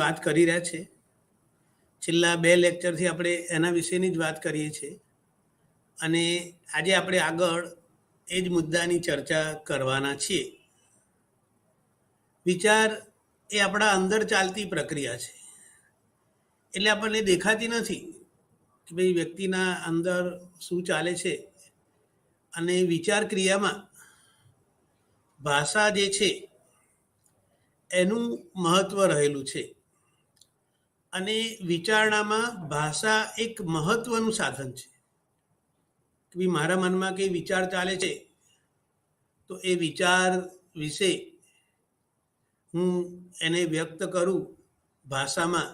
વાત કરી રહ્યા છે. છેલ્લા 2 લેક્ચરથી આપણે એના વિશેની જ વાત કરીએ છીએ અને આજે આપણે આગળ એ જ મુદ્દાની ચર્ચા કરવાના છીએ. વિચાર એ આપણા અંદર ચાલતી પ્રક્રિયા છે, એટલે આપણને દેખાતી નથી કે ભાઈ વ્યક્તિના અંદર શું ચાલે છે. અને વિચાર ક્રિયામાં ભાષા જે છે એનું મહત્વ રહેલું છે અને વિચારણામાં ભાષા એક મહત્વનું સાધન છે. કે ભાઈ મારા મનમાં કંઈ વિચાર ચાલે છે તો એ વિચાર વિશે હું એને વ્યક્ત કરું ભાષામાં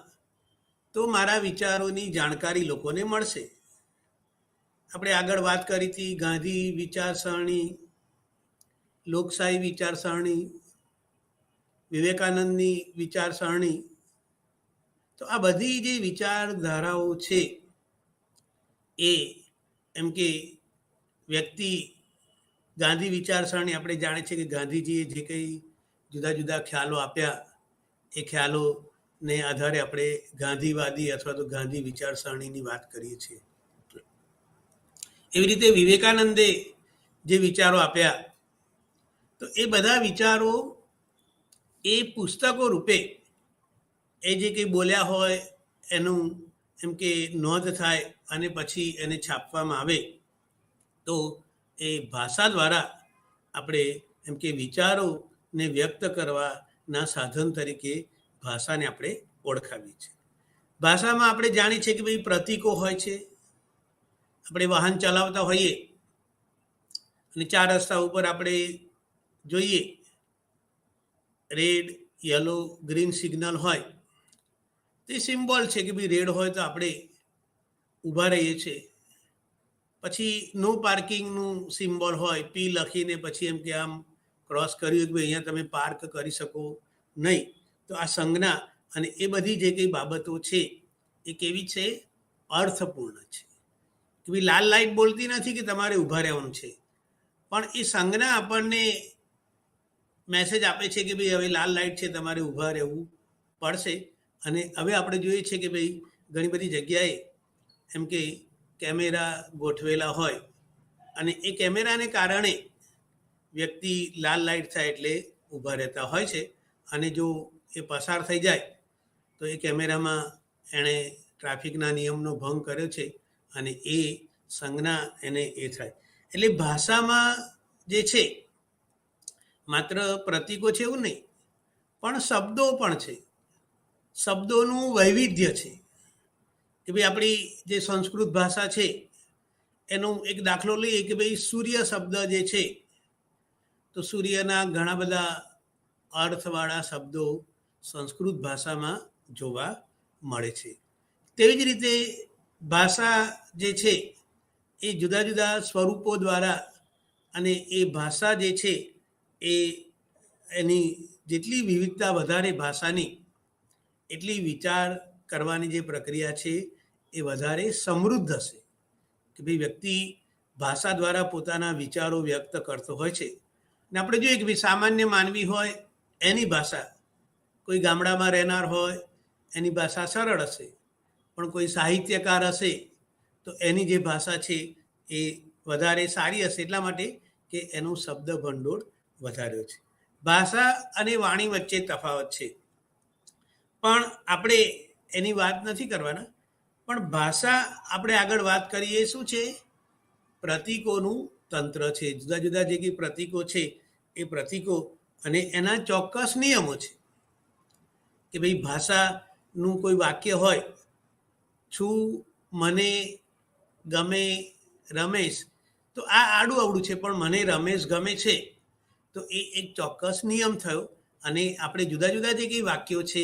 તો મારા વિચારોની જાણકારી લોકોને મળશે. આપણે આગળ વાત કરી હતી ગાંધી વિચારસરણી, લોકશાહી વિચારસરણી, વિવેકાનંદની વિચારસરણી. તો આ બધી જે વિચારધારાઓ છે એ એમ કે વ્યક્તિ ગાંધી વિચારસરણી આપણે જાણીએ છીએ કે ગાંધીજીએ જે કંઈ જુદા જુદા ખ્યાલો આપ્યા એ ખ્યાલોને આધારે આપણે ગાંધીવાદી અથવા તો ગાંધી વિચારસરણીની વાત કરીએ છીએ. એવી રીતે વિવેકાનંદે જે વિચારો આપ્યા તો એ બધા વિચારો એ પુસ્તકો રૂપે એ જે કંઈ બોલ્યા હોય એનું એમ કે નોંધ થાય અને પછી એને છાપવામાં આવે તો એ ભાષા દ્વારા આપણે એમ કે વિચારોને વ્યક્ત કરવાના સાધન તરીકે ભાષાને આપણે ઓળખાવીએ છીએ. ભાષામાં આપણે જાણીએ છીએ કે ભાઈ પ્રતીકો હોય છે. આપણે વાહન ચલાવતા હોઈએ અને 4 રસ્તા ઉપર આપણે જોઈએ રેડ, યલો, ગ્રીન સિગ્નલ હોય તે સિમ્બોલ છે કે ભાઈ રેડ હોય તો આપણે ઊભા રહીએ છીએ. પછી નો પાર્કિંગનું સિમ્બોલ હોય, પી લખીને પછી એમ કે આમ ક્રોસ કર્યું કે ભાઈ અહીંયા તમે પાર્ક કરી શકો નહીં. તો આ સંજ્ઞા અને એ બધી જે કંઈ બાબતો છે એ કેવી છે? અર્થપૂર્ણ છે. કે ભાઈ લાલ લાઇટ બોલતી નથી કે તમારે ઊભા રહેવાનું છે, પણ એ સંજ્ઞા આપણને મેસેજ આપે છે કે ભાઈ હવે લાલ લાઇટ છે, તમારે ઊભા રહેવું પડશે. અને હવે આપણે જોઈએ છીએ કે ભાઈ ઘણી બધી જગ્યાએ એમ કે કેમેરા ગોઠવેલા હોય અને એ કેમેરાને કારણે વ્યક્તિ લાલ લાઇટ થાય એટલે ઊભા રહેતા હોય છે. અને જો એ પસાર થઈ જાય તો એ કેમેરામાં એણે ટ્રાફિકના નિયમનો ભંગ કર્યો છે અને એ સંજ્ઞા એને એ થાય. એટલે ભાષામાં જે છે માત્ર પ્રતીકો છે એવું નહીં, પણ શબ્દો પણ છે. શબ્દોનું વૈવિધ્ય છે કે ભાઈ આપણી જે સંસ્કૃત ભાષા છે એનો એક દાખલો લઈએ કે ભાઈ સૂર્ય શબ્દ જે છે તો સૂર્યના ઘણા બધા અર્થવાળા શબ્દો સંસ્કૃત ભાષામાં જોવા મળે છે. તેવી જ રીતે ભાષા જે છે એ જુદા જુદા સ્વરૂપો દ્વારા અને એ ભાષા જે છે એ એની જેટલી વિવિધતા વધારે ભાષાની એટલી વિચાર કરવાની જે પ્રક્રિયા છે એ વધારે સમૃદ્ધ હશે. કે ભાઈ વ્યક્તિ ભાષા દ્વારા પોતાના વિચારો વ્યક્ત કરતો હોય છે. ને આપણે જોઈએ કે ભાઈ સામાન્ય માનવી હોય એની ભાષા, કોઈ ગામડામાં રહેનાર હોય એની ભાષા સરળ હશે, પણ કોઈ સાહિત્યકાર હશે તો એની જે ભાષા છે એ વધારે સારી હશે, એટલા માટે કે એનું શબ્દ ભંડોળ વધાર્યો છે. ભાષા અને વાણી વચ્ચે તફાવત છે, પણ આપણે એની વાત નથી કરવાના. પણ ભાષા આપણે આગળ વાત કરીએ શું છે? પ્રતીકોનું તંત્ર છે. જુદા જુદા જે કંઈ પ્રતીકો છે એ પ્રતીકો અને એના ચોક્કસ નિયમો છે. કે ભાઈ ભાષાનું કોઈ વાક્ય હોય, છું મને ગમે રમેશ, તો આ આડું અવડું છે પણ મને રમેશ ગમે છે તો એ એક ચોક્કસ નિયમ થયો. અને આપણે જુદા જુદા જે કંઈ વાક્યો છે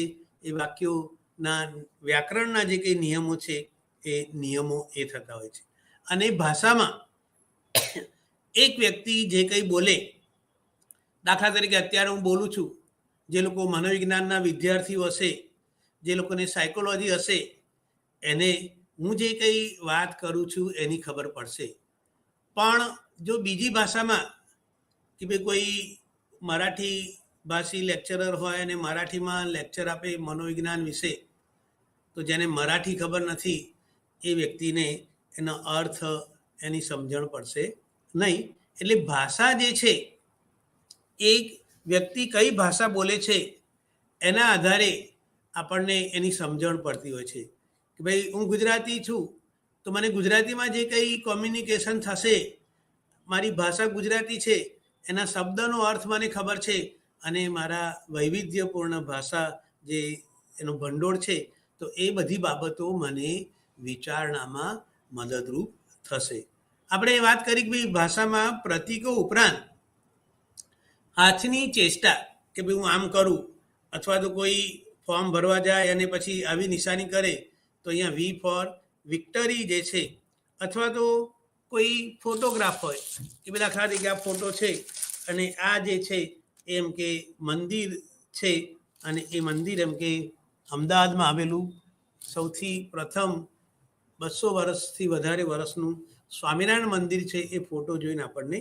એ વાક્યોના વ્યાકરણના જે કંઈ નિયમો છે એ નિયમો એ થતા હોય છે. અને ભાષામાં એક વ્યક્તિ જે કંઈ બોલે, દાખલા તરીકે અત્યારે હું બોલું છું, જે લોકો મનોવિજ્ઞાનના વિદ્યાર્થીઓ હશે, જે લોકોને સાયકોલોજી હશે, એને હું જે કંઈ વાત કરું છું એની ખબર પડશે. પણ જો બીજી ભાષામાં કે ભાઈ કોઈ મરાઠી ભાષી લેક્ચરર હોય અને મરાઠીમાં લેક્ચર આપે મનોવિજ્ઞાન વિશે, તો જેને મરાઠી ખબર નથી એ વ્યક્તિને એનો અર્થ એની સમજણ પડશે નહીં. એટલે ભાષા જે છે, એક વ્યક્તિ કઈ ભાષા બોલે છે એના આધારે આપણને એની સમજણ પડતી હોય છે. કે ભાઈ હું ગુજરાતી છું તો મને ગુજરાતીમાં જે કંઈ કોમ્યુનિકેશન થશે, મારી ભાષા ગુજરાતી છે, એના શબ્દનો અર્થ મને ખબર છે, અને મારા વૈવિધ્યપૂર્ણ ભાષા જે એનો ભંડોળ છે, તો એ બધી બાબતો મને વિચારણામાં મદદરૂપ થશે. આપણે વાત કરી કે ભાઈ ભાષામાં પ્રતીકો ઉપરાંત હાથની ચેષ્ટા, કે ભાઈ હું આમ કરું, અથવા તો કોઈ ફોર્મ ભરવા જાય અને પછી આવી નિશાની કરે તો અહીંયા વી ફોર વિક્ટરી જે છે, અથવા તો કોઈ ફોટોગ્રાફ હોય કે પેલા ખાલી કે આ ફોટો છે અને આ જે છે એમ કે મંદિર છે, અને એ મંદિર એમ કે અમદાવાદમાં આવેલું સૌથી પ્રથમ 200 વર્ષથી વધારે વર્ષનું સ્વામિનારાયણ મંદિર છે, એ ફોટો જોઈને આપણને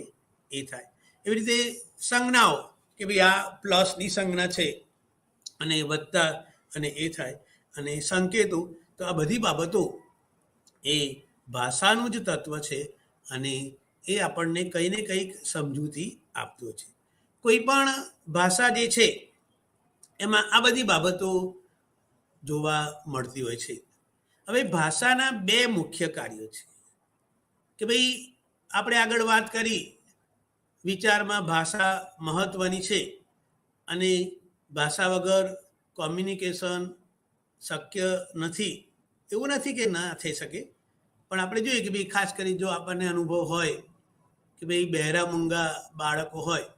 એ થાય. એવી રીતે સંજ્ઞાઓ, કે ભાઈ આ પ્લસની સંજ્ઞા છે અને વત્તા અને એ થાય, અને સંકેતો, તો આ બધી બાબતો એ ભાષાનું જ તત્વ છે, અને એ આપણને કંઈ ને કંઈક સમજૂતી આપતો છે. કોઈ પણ ભાષા જે છે એમાં આ બધી બાબતો જોવા મળતી હોય છે. હવે ભાષાના 2 મુખ્ય કાર્યો છે. કે ભાઈ આપણે આગળ વાત કરી, વિચારમાં ભાષા મહત્વની છે, અને ભાષા વગર કોમ્યુનિકેશન શક્ય નથી. એવું નથી કે ના થઈ શકે, પણ આપણે જોઈએ કે ભાઈ ખાસ કરી જો આપણને અનુભવ હોય કે ભાઈ બહેરા મૂંગા બાળકો હોય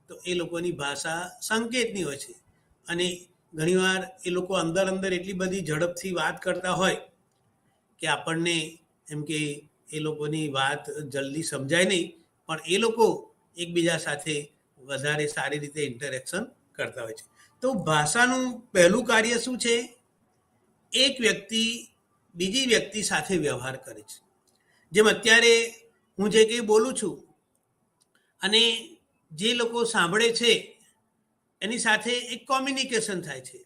તો એ લોકોની ભાષા સંકેતની હોય છે, અને ઘણીવાર એ લોકો અંદર એટલી બધી ઝડપથી વાત કરતા હોય કે આપણને એમ કે એ લોકોની વાત જલ્દી સમજાય નહીં, પણ એ લોકો એકબીજા સાથે વધારે સારી રીતે ઇન્ટરેક્શન કરતા હોય છે. તો ભાષાનું પહેલું કાર્ય શું છે? એક વ્યક્તિ બીજી વ્યક્તિ સાથે વ્યવહાર કરે છે. જેમ અત્યારે હું જે કંઈ બોલું છું અને જે લોકો સાંભળે છે એની સાથે એક કોમ્યુનિકેશન થાય છે,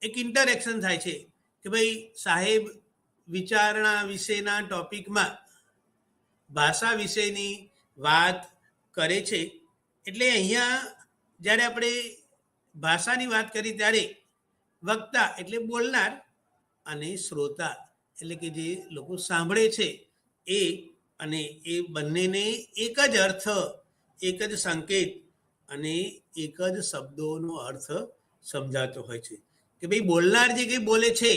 એક ઇન્ટરેક્શન થાય છે કે ભાઈ સાહેબ વિચારણા વિશેના ટોપિકમાં ભાષા વિશેની વાત કરે છે. એટલે અહીંયા જ્યારે આપણે ભાષાની વાત કરી ત્યારે વક્તા એટલે બોલનાર અને શ્રોતા એટલે કે જે લોકો સાંભળે છે એ, અને એ બંનેને એક જ અર્થ, એક જ સંકેત અને એક જ શબ્દોનો અર્થ સમજાતો હોય છે. કે ભાઈ બોલનાર જે કંઈ બોલે છે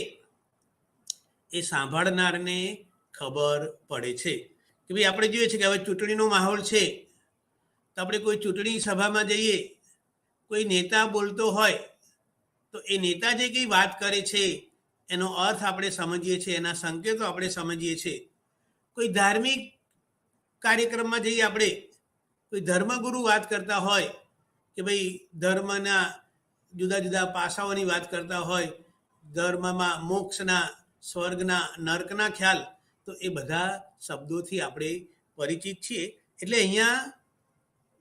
એ સાંભળનારને ખબર પડે છે. કે ભાઈ આપણે જોઈએ છે કે હવે ચૂંટણીનો માહોલ છે, તો આપણે કોઈ ચૂંટણી સભામાં જઈએ, કોઈ નેતા બોલતો હોય તો એ નેતા જે કંઈ વાત કરે છે એનો અર્થ આપણે સમજીએ છીએ, એના સંકેતો આપણે સમજીએ છીએ. કોઈ ધાર્મિક કાર્યક્રમમાં જઈએ, આપણે કોઈ ધર્મગુરુ વાત કરતા હોય કે ભાઈ ધર્મના જુદા જુદા પાસાઓની વાત કરતા હોય, ધર્મમાં મોક્ષના, સ્વર્ગના, નર્કના ખ્યાલ, તો એ બધા શબ્દોથી આપણે પરિચિત છીએ. એટલે અહીંયા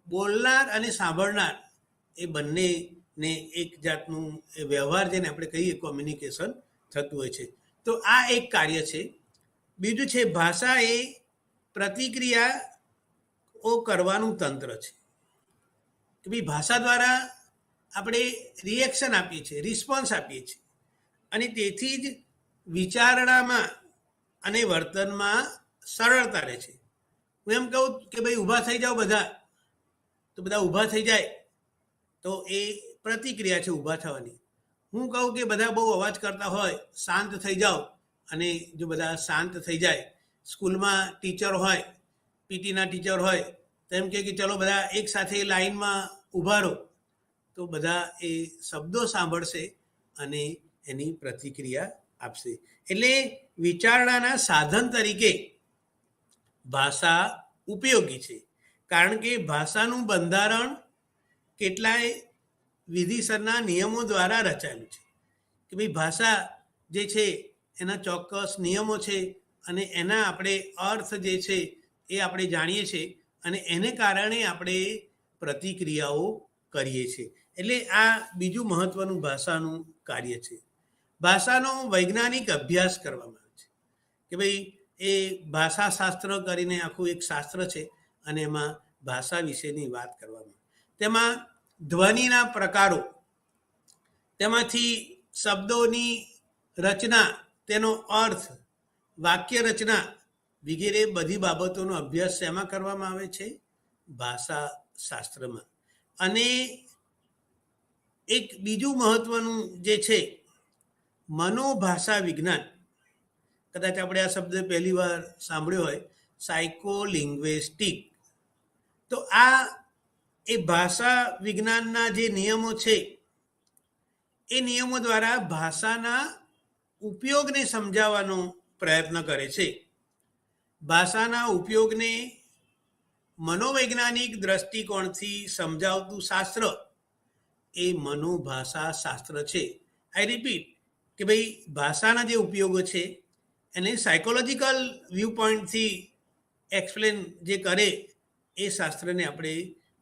બોલનાર અને સાંભળનાર એ બંનેને એક જાતનું એ વ્યવહાર જેને આપણે કહીએ કોમ્યુનિકેશન થતું હોય છે. તો આ એક કાર્ય છે. બીજું છે ભાષા એ પ્રતિક્રિયાઓ કરવાનું તંત્ર છે. કે ભાઈ ભાષા દ્વારા આપણે રિએક્શન આપીએ છીએ, રિસ્પોન્સ આપીએ છીએ, અને તેથી જ વિચારણામાં અને વર્તનમાં સરળતા રહે છે. હું એમ કહું કે ભાઈ ઊભા થઈ જાઓ બધા, તો બધા ઊભા થઈ જાય, તો એ પ્રતિક્રિયા છે ઊભા થવાની. હું કહું કે બધા બહુ અવાજ કરતા હોય, શાંત થઈ જાઓ, અને જો બધા શાંત થઈ જાય, સ્કૂલમાં ટીચર હોય, પીટીના ટીચર હોય, તો એમ કે ચલો બધા એક સાથે લાઈનમાં ઊભા રહો, તો બધા એ શબ્દો સાંભળશે અને એની પ્રતિક્રિયા આપશે. એટલે વિચારણાના સાધન તરીકે ભાષા ઉપયોગી છે, કારણ કે ભાષાનું બંધારણ કેટલાય વિધિસરના નિયમો દ્વારા રચાયેલું છે. કે ભાઈ ભાષા જે છે એના ચોક્કસ નિયમો છે, અને એના આપણે અર્થ જે છે એ આપણે જાણીએ છીએ, અને એને કારણે આપણે પ્રતિક્રિયાઓ કરીએ છીએ. એટલે આ બીજું મહત્વનું ભાષાનું કાર્ય છે. ભાષાનો વૈજ્ઞાનિક અભ્યાસ કરવામાં આવે છે કે ભાઈ એ ભાષાશાસ્ત્ર કરીને આખું એક શાસ્ત્ર છે અને એમાં ભાષા વિશેની વાત કરવામાં તેમાં ધ્વનિના પ્રકારો, તેમાંથી શબ્દોની રચના, તેનો અર્થ, વાક્ય રચના વગેરે બધી બાબતોનો અભ્યાસ શેમાં કરવામાં આવે છે? ભાષા શાસ્ત્રમાં. અને એક બીજું મહત્વનું જે છે મનોભાષા વિજ્ઞાન, કદાચ આપણે આ શબ્દ પહેલી વાર સાંભળ્યો હોય, સાયકોલિંગ્વિસ્ટિક. તો આ એ ભાષા વિજ્ઞાનના જે નિયમો છે એ નિયમો દ્વારા ભાષાના ઉપયોગને સમજાવવાનો પ્રયત્ન કરે છે. ભાષાના ઉપયોગને મનોવૈજ્ઞાનિક દ્રષ્ટિકોણથી સમજાવતું શાસ્ત્ર એ મનોભાષા શાસ્ત્ર છે. આઈ રિપીટ કે ભાઈ ભાષાના જે ઉપયોગો છે એને સાયકોલોજીકલ વ્યૂ પોઈન્ટથી એક્સપ્લેન જે કરે એ શાસ્ત્રને આપણે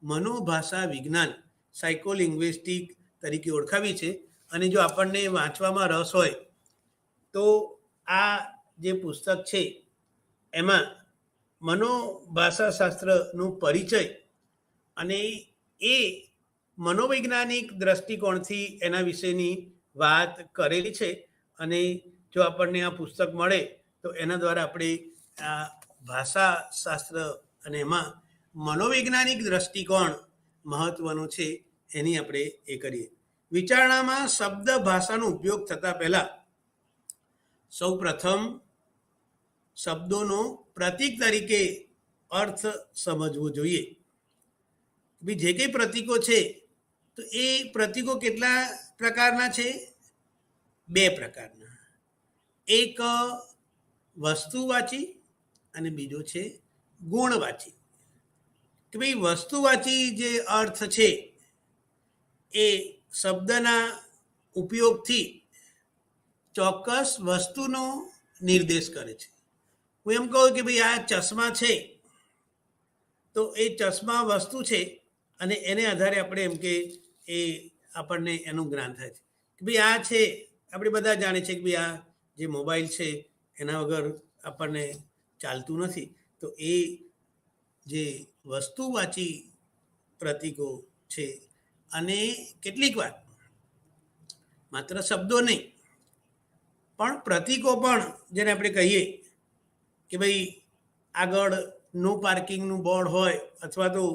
મનોભાષા વિજ્ઞાન, સાયકોલિંગ્વિસ્ટિક તરીકે ઓળખાવી છે. અને જો આપણને વાંચવામાં રસ હોય તો આ જે પુસ્તક છે એમાં મનોભાષા શાસ્ત્રનો પરિચય અને એ મનોવૈજ્ઞાનિક દ્રષ્ટિકોણથી એના વિશેની વાત કરેલી છે. અને જો આપણને આ પુસ્તક મળે તો એના દ્વારા આપણે આ ભાષા શાસ્ત્ર અને એમાં મનોવૈજ્ઞાનિક દ્રષ્ટિકોણ મહત્વનો છે એની આપણે એ કરીએ. વિચારણામાં શબ્દ ભાષાનો ઉપયોગ થતા પહેલા સૌ પ્રથમ શબ્દોનો પ્રતીક તરીકે અર્થ સમજવો જોઈએ. જે કંઈ પ્રતીકો છે તો એ પ્રતીકો કેટલા પ્રકારના છે? 2 પ્રકારના. એક વસ્તુવાચી અને બીજો છે ગુણવાચી. કે ભાઈ વસ્તુવાચી જે અર્થ છે એ શબ્દના ઉપયોગથી ચોક્કસ વસ્તુનો નિર્દેશ કરે છે. હું એમ કહું કે ભાઈ આ ચશ્મા છે તો એ ચશ્મા વસ્તુ છે અને એને આધારે આપણે એમ કે એ આપણને એનું જ્ઞાન થાય છે કે ભાઈ આ છે. આપણે બધા જાણે છે કે ભાઈ આ જે મોબાઈલ છે એના વગર આપણને ચાલતું નથી. તો એ જે વસ્તુવાચી પ્રતીકો છે. અને કેટલીક વાર માત્ર શબ્દો નહીં પણ પ્રતીકો પણ જેને આપણે કહીએ કે ભાઈ આગળ નો પાર્કિંગનું બોર્ડ હોય અથવા તો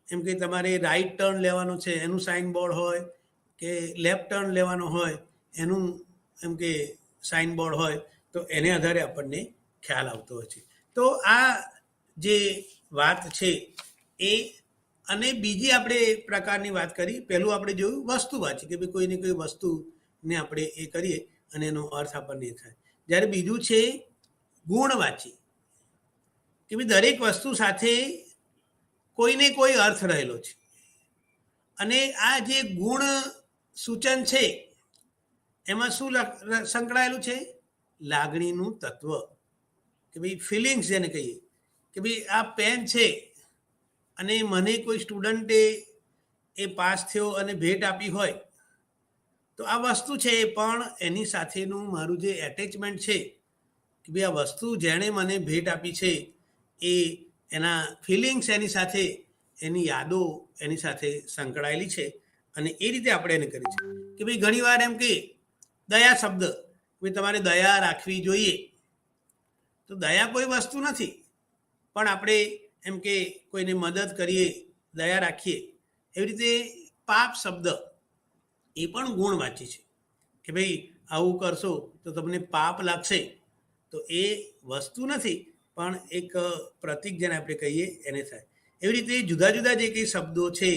એમ કે તમારે રાઈટ ટર્ન લેવાનું છે એનું સાઇન બોર્ડ હોય કે લેફ્ટ ટર્ન લેવાનો હોય એનું એમ કે સાઇન બોર્ડ હોય તો એને આધારે આપણને ખ્યાલ આવતો હોય છે. તો આ જે વાત છે એ અને બીજી આપણે પ્રકારની વાત કરી. પહેલું આપણે જોયું વસ્તુવાચી કે ભાઈ કોઈને કોઈ વસ્તુને આપણે એ કરીએ અને એનો અર્થ આપણને એ થાય. જ્યારે બીજું છે ગુણવાચી કે ભાઈ દરેક વસ્તુ સાથે કોઈને કોઈ અર્થ રહેલો છે. અને આ જે ગુણ સૂચન છે એમાં શું સંકળાયેલું છે? લાગણીનું તત્વ કે ભાઈ ફિલિંગ્સ જેને કહીએ કે ભાઈ આ પેન છે અને મને કોઈ સ્ટુડન્ટે એ પાસ થયો અને ભેટ આપી હોય તો આ વસ્તુ છે પણ એની સાથેનું મારું જે એટેચમેન્ટ છે કે ભાઈ આ વસ્તુ જેણે મને ભેટ આપી છે એ એના ફિલિંગ્સ એની સાથે, એની યાદો એની સાથે સંકળાયેલી છે. અને એ રીતે આપણે એને કરીએ છીએ કે ભાઈ ઘણીવાર એમ કે દયા શબ્દ, ભાઈ તમારે દયા રાખવી જોઈએ. તો દયા કોઈ વસ્તુ નથી પણ આપણે એમ કે કોઈને મદદ કરીએ, દયા રાખીએ. એવી રીતે પાપ શબ્દ એ પણ ગુણવાચી છે કે ભાઈ આવું કરશો તો તમને પાપ લાગશે. તો એ વસ્તુ નથી પણ એક પ્રતીક જેને આપણે કહીએ એને થાય. એવી રીતે જુદા જુદા જે કંઈ શબ્દો છે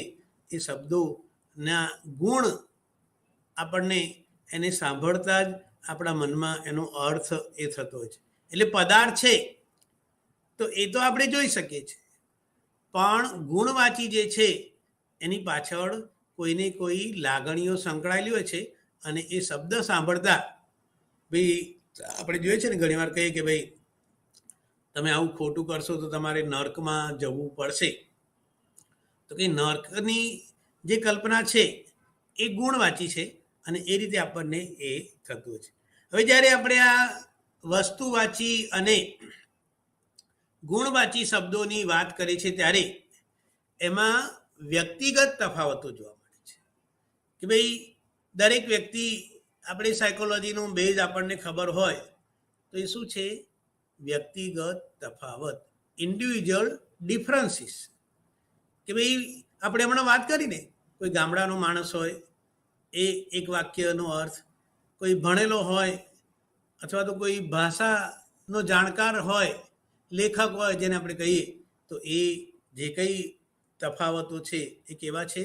એ શબ્દોના ગુણ આપણને એને સાંભળતા જ આપણા મનમાં એનો અર્થ એ થતો હોય છે. એટલે પદાર્થ છે તો એ તો આપણે જોઈ શકીએ છીએ પણ ગુણવાચી જે છે એની પાછળ કોઈને કોઈ લાગણીઓ સંકળાયેલી હોય છે. અને એ શબ્દ સાંભળતા ભાઈ આપણે જોઈએ છે ને ઘણી વાર કહીએ કે ભાઈ તમે આવું ખોટું કરશો તો તમારે નર્કમાં જવું પડશે. તો કે નર્કની જે કલ્પના છે એ ગુણવાચી છે અને એ રીતે આપણને એ થતું હોય છે. હવે જ્યારે આપણે આ વસ્તુવાચી અને ગુણવાચી શબ્દોની વાત કરીએ છીએ ત્યારે એમાં વ્યક્તિગત તફાવતો જોવા મળે છે કે ભાઈ દરેક વ્યક્તિ, આપણી સાયકોલોજીનું બેઝ આપણને ખબર હોય તો એ શું છે? વ્યક્તિગત તફાવત, ઇન્ડિવિજ્યુઅલ ડિફરન્સીસ. કે ભાઈ આપણે હમણાં વાત કરીને કોઈ ગામડાનો માણસ હોય એ એક વાક્યનો અર્થ, કોઈ ભણેલો હોય અથવા તો કોઈ ભાષાનો જાણકાર હોય, લેખક હોય જેને આપણે કહીએ, તો એ જે કંઈ તફાવતો છે એ કેવા છે?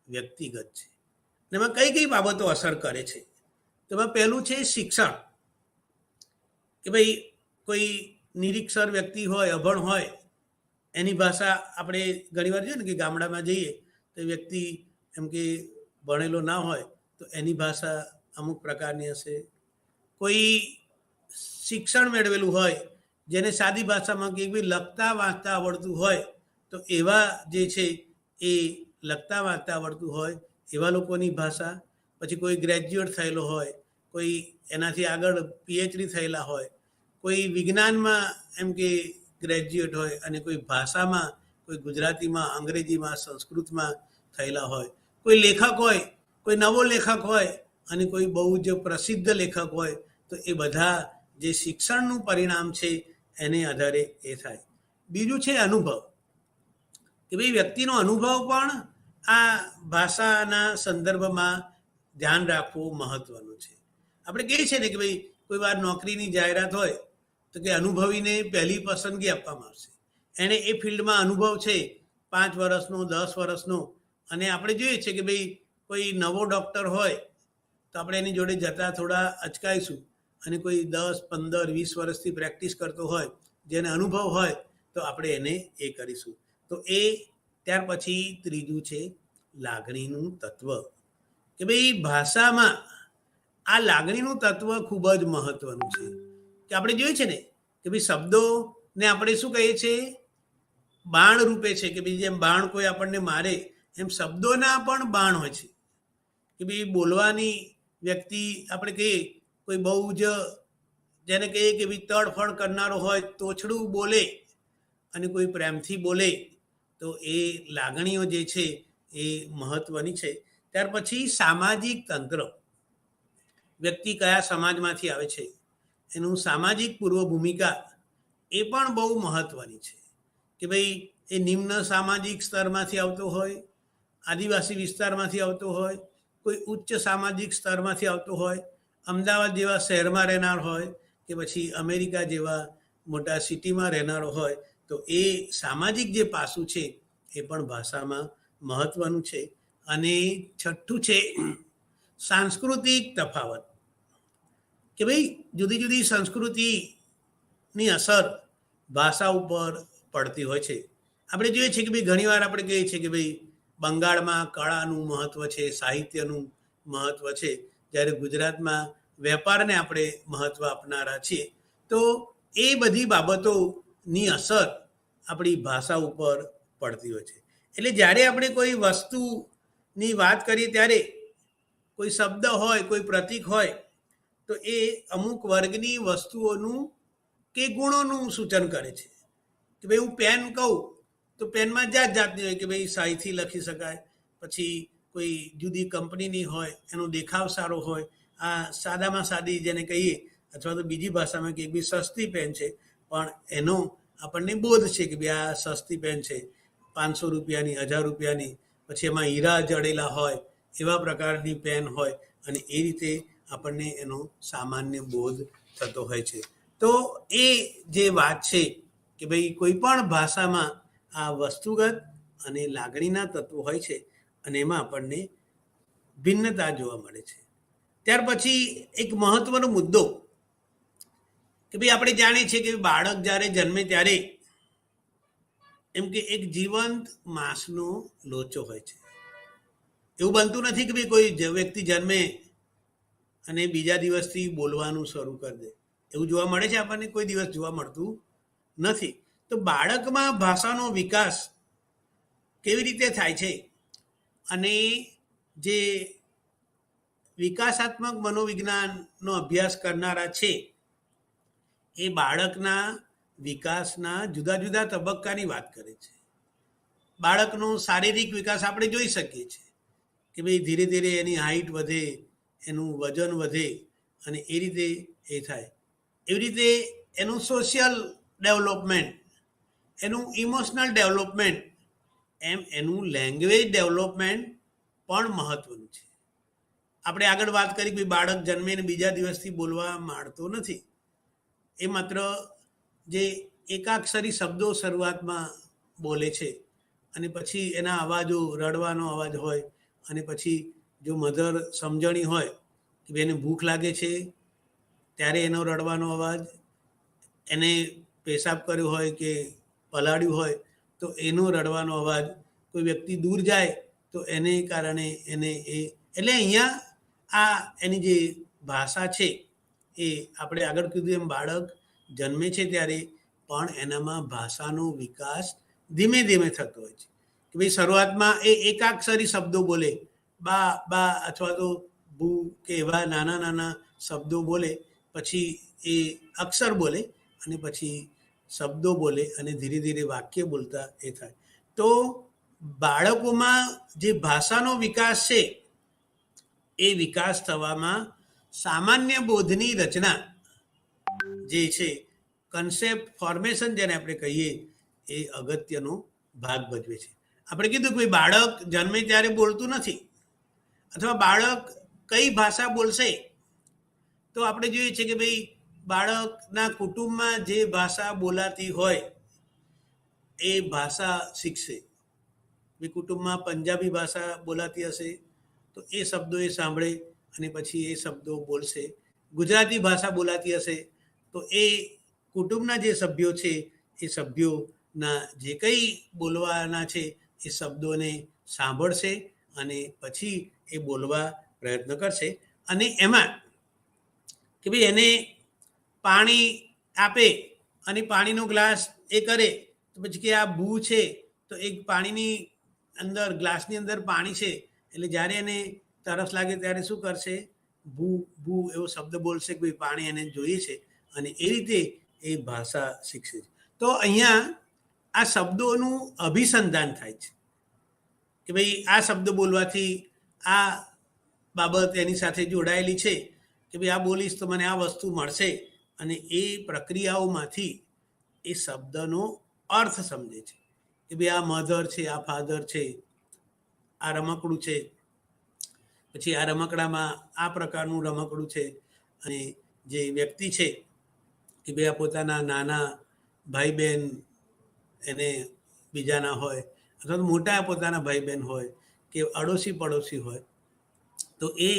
વ્યક્તિગત છે. એમાં કઈ કઈ બાબતો અસર કરે છે? તો એમાં પહેલું છે શિક્ષણ. કે ભાઈ કોઈ નિરીક્ષર વ્યક્તિ હોય, અભણ હોય, એની ભાષા આપણે ઘણી વાર જોઈએ ને કે ગામડામાં જઈએ તો વ્યક્તિ એમ કે ભણેલો ના હોય તો એની ભાષા અમુક પ્રકારની હશે. કોઈ શિક્ષણ મેળવેલું હોય જેને સાદી ભાષામાં કે ભાઈ લખતા વાંચતા આવડતું હોય તો એવા જે છે એ લખતા વાંચતા આવડતું હોય એવા લોકોની ભાષા. પછી કોઈ ગ્રેજ્યુએટ થયેલો હોય, કોઈ એનાથી આગળ પીએચડી થયેલા હોય, કોઈ વિજ્ઞાનમાં એમ કે ગ્રેજ્યુએટ હોય અને કોઈ ભાષામાં, કોઈ ગુજરાતીમાં, અંગ્રેજીમાં, સંસ્કૃતમાં થયેલા હોય, કોઈ લેખક હોય, કોઈ નવો લેખક હોય અને કોઈ બહુ જ પ્રસિદ્ધ લેખક હોય, તો એ બધા જે શિક્ષણનું પરિણામ છે એને આધારે એ થાય. બીજું છે અનુભવ. કે ભાઈ વ્યક્તિનો અનુભવ પણ આ ભાષાના સંદર્ભમાં ધ્યાન રાખવું મહત્વનું છે. આપણે કહીએ છીએ ને કે ભાઈ કોઈ વાર નોકરીની જાહેરાત હોય તો કે અનુભવીને પહેલી પસંદગી આપવામાં આવશે. એને એ ફિલ્ડમાં અનુભવ છે 5 વર્ષનો, 10 વર્ષનો. અને આપણે જોઈએ છીએ કે ભાઈ કોઈ નવો ડૉક્ટર હોય તો આપણે એની જોડે જતાં થોડા અચકાઈશું, અને કોઈ 10, 15, 20 વર્ષથી પ્રેક્ટિસ કરતો હોય, જેને અનુભવ હોય, તો આપણે એને એ કરીશું. તો એ ત્યાર પછી ત્રીજું છે લાગણીનું તત્વ. કે ભાઈ ભાષામાં આ લાગણીનું તત્વ ખૂબ જ મહત્વનું છે. કે આપણે જોઈએ છે ને કે ભાઈ શબ્દોને આપણે શું કહીએ છીએ? બાણ રૂપે છે. કે ભાઈ જેમ બાણ કોઈ આપણને મારે એમ શબ્દોના પણ બાણ હોય છે. કે ભાઈ બોલવાની વ્યક્તિ આપણે કહીએ, કોઈ બહુ જ જેને કહીએ કે ભાઈ તડફડ કરનારો હોય, તોછડું બોલે, અને કોઈ પ્રેમથી બોલે, તો એ લાગણીઓ જે છે એ મહત્વની છે. ત્યાર પછી સામાજિક તંત્ર. વ્યક્તિ કયા સમાજમાંથી આવે છે, એનું સામાજિક પૂર્વ ભૂમિકા એ પણ બહુ મહત્વની છે. કે ભાઈ એ નિમ્ન સામાજિક સ્તરમાંથી આવતો હોય, આદિવાસી વિસ્તારમાંથી આવતો હોય, કોઈ ઉચ્ચ સામાજિક સ્તરમાંથી આવતો હોય, અમદાવાદ જેવા શહેરમાં રહેનાર હોય, કે પછી અમેરિકા જેવા મોટા સિટીમાં રહેનારો હોય, તો એ સામાજિક જે પાસું છે એ પણ ભાષામાં મહત્વનું છે. અને છઠ્ઠું છે સાંસ્કૃતિક તફાવત. કે ભાઈ જુદી જુદી સંસ્કૃતિની અસર ભાષા ઉપર પડતી હોય છે. આપણે જોઈએ છીએ કે ભાઈ ઘણીવાર આપણે કહીએ છીએ કે ભાઈ બંગાળમાં કળાનું મહત્વ છે, સાહિત્યનું મહત્વ છે, જ્યારે ગુજરાતમાં વેપારને આપણે મહત્વ આપનારા છીએ. તો એ બધી બાબતોની અસર આપણી ભાષા ઉપર પડતી હોય છે. એટલે જ્યારે આપણે કોઈ વસ્તુની વાત કરીએ ત્યારે કોઈ શબ્દ હોય, કોઈ પ્રતીક હોય, તો એ અમુક વર્ગની વસ્તુઓનું કે ગુણોનું સૂચન કરે છે. કે ભાઈ હું પેન કહું તો પેનમાં જાત જાતની હોય. કે ભાઈ શાહીથી લખી શકાય, પછી કોઈ જુદી કંપનીની હોય, એનો દેખાવ સારો હોય, આ સાદામાં સાદી જેને કહીએ, અથવા તો બીજી ભાષામાં કે ભાઈ સસ્તી પેન છે, પણ એનો આપણને બોધ છે કે ભાઈ આ સસ્તી પેન છે, 500 રૂપિયાની, 1000 રૂપિયાની, પછી એમાં હીરા જડેલા હોય એવા પ્રકારની પેન હોય, અને એ રીતે આપણને એનો સામાન્ય બોધ થતો હોય છે. તો એ જે વાત છે કે ભાઈ કોઈ પણ ભાષામાં આ વસ્તુગત અને લાગણીના તત્વો હોય છે, અને એમાં આપણને ભિન્નતા જોવા મળે છે. ત્યાર પછી એક મહત્વનો મુદ્દો કે ભાઈ આપણે જાણીએ છીએ કે બાળક જ્યારે જન્મે ત્યારે એમ કે એક જીવંત માંસનો લોચો હોય છે. એવું બનતું નથી કે ભાઈ કોઈ વ્યક્તિ જન્મે અને બીજા દિવસથી બોલવાનું શરૂ કરી દે. એવું જોવા મળે છે આપણને? કોઈ દિવસ જોવા મળતું નથી. તો બાળકમાં ભાષાનો વિકાસ કેવી રીતે થાય છે, અને જે વિકાસાત્મક મનોવિજ્ઞાનનો અભ્યાસ કરનારા છે એ બાળકના વિકાસના જુદા જુદા તબક્કાની વાત કરે છે. બાળકનો શારીરિક વિકાસ આપણે જોઈ શકીએ છીએ કે ભાઈ ધીરે ધીરે એની હાઈટ વધે, એનું વજન વધે અને એ રીતે એ થાય. એવી રીતે એનું સોશિયલ ડેવલપમેન્ટ, એનું ઇમોશનલ ડેવલપમેન્ટ, એમ એનું લેંગ્વેજ ડેવલપમેન્ટ પણ મહત્વનું છે. આપણે આગળ વાત કરી કે બાળક જન્મે ને બીજા દિવસથી બોલવા માંડતો નથી. એ માત્ર જે એકાક્ષરી શબ્દો શરૂઆતમાં બોલે છે અને પછી એના અવાજો, રડવાનો અવાજ હોય અને પછી જો મધર સમજણી હોય કે એને ભૂખ લાગે છે ત્યારે એનો રડવાનો અવાજ, એને પેશાબ કર્યો હોય કે પલાળ્યું હોય તો એનો રડવાનો અવાજ, કોઈ વ્યક્તિ દૂર જાય તો એને કારણે એને એ, એટલે અહીંયા આ એની જે ભાષા છે એ આપણે આગળ કીધું એમ બાળક જન્મે છે ત્યારે પણ એનામાં ભાષાનો વિકાસ ધીમે ધીમે થતો હોય છે કે ભાઈ શરૂઆતમાં એ એકાક્ષરી શબ્દો બોલે, બા બા અથવા તો ભૂ કે એવા નાના નાના શબ્દો બોલે, પછી એ અક્ષર બોલે અને પછી શબ્દો બોલે અને ધીરે ધીરે વાક્ય બોલતા એ થાય. તો બાળકોમાં જે ભાષાનો વિકાસ છે એ વિકાસ થવામાં સામાન્ય બોધની રચના જે છે, કન્સેપ્ટ ફોર્મેશન જેને આપણે કહીએ, એ અગત્યનો ભાગ ભજવે છે. આપણે કીધું કે બાળક જન્મે ત્યારે બોલતું નથી અથવા બાળક કઈ ભાષા બોલશે, તો આપણે જોઈએ છીએ કે ભાઈ બાળકના કુટુંબમાં જે ભાષા બોલાતી હોય એ ભાષા શીખશે. કુટુંબમાં પંજાબી ભાષા બોલાતી હશે તો એ શબ્દો એ સાંભળે અને પછી એ શબ્દો બોલશે. ગુજરાતી ભાષા બોલાતી હશે તો એ કુટુંબના જે સભ્યો છે એ સભ્યોના જે કંઈ બોલવાના છે એ શબ્દોને સાંભળશે અને પછી એ બોલવા પ્રયત્ન કરશે. અને એમાં કે ભાઈ એને પાણી આપે અને પાણીનો ગ્લાસ એ કરે તો પછી કે આ ભૂ છે તો એક પાણીની અંદર, ગ્લાસની અંદર પાણી છે એટલે જ્યારે એને તરસ લાગે ત્યારે શું કરશે, ભૂ ભૂ એવો શબ્દ બોલશે કે ભાઈ પાણી એને જોઈએ છે અને એ રીતે એ ભાષા શીખશે. તો અહીંયા આ શબ્દોનું અભિસંધાન થાય છે કે ભાઈ આ શબ્દ બોલવાથી આ બાબત એની સાથે જોડાયેલી છે કે ભાઈ આ બોલીશ તો મને આ વસ્તુ મળશે અને એ પ્રક્રિયાઓમાંથી એ શબ્દનો અર્થ સમજે છે કે ભાઈ આ મધર છે, આ ફાધર છે, આ રમકડું છે, પછી આ રમકડામાં આ પ્રકારનું રમકડું છે અને જે વ્યક્તિ છે કે ભાઈ આ પોતાના નાના ભાઈ બહેન એને બીજાના હોય અથવા તો મોટા પોતાના ભાઈ બહેન હોય કે અડોશી પડોશી હોય તો એ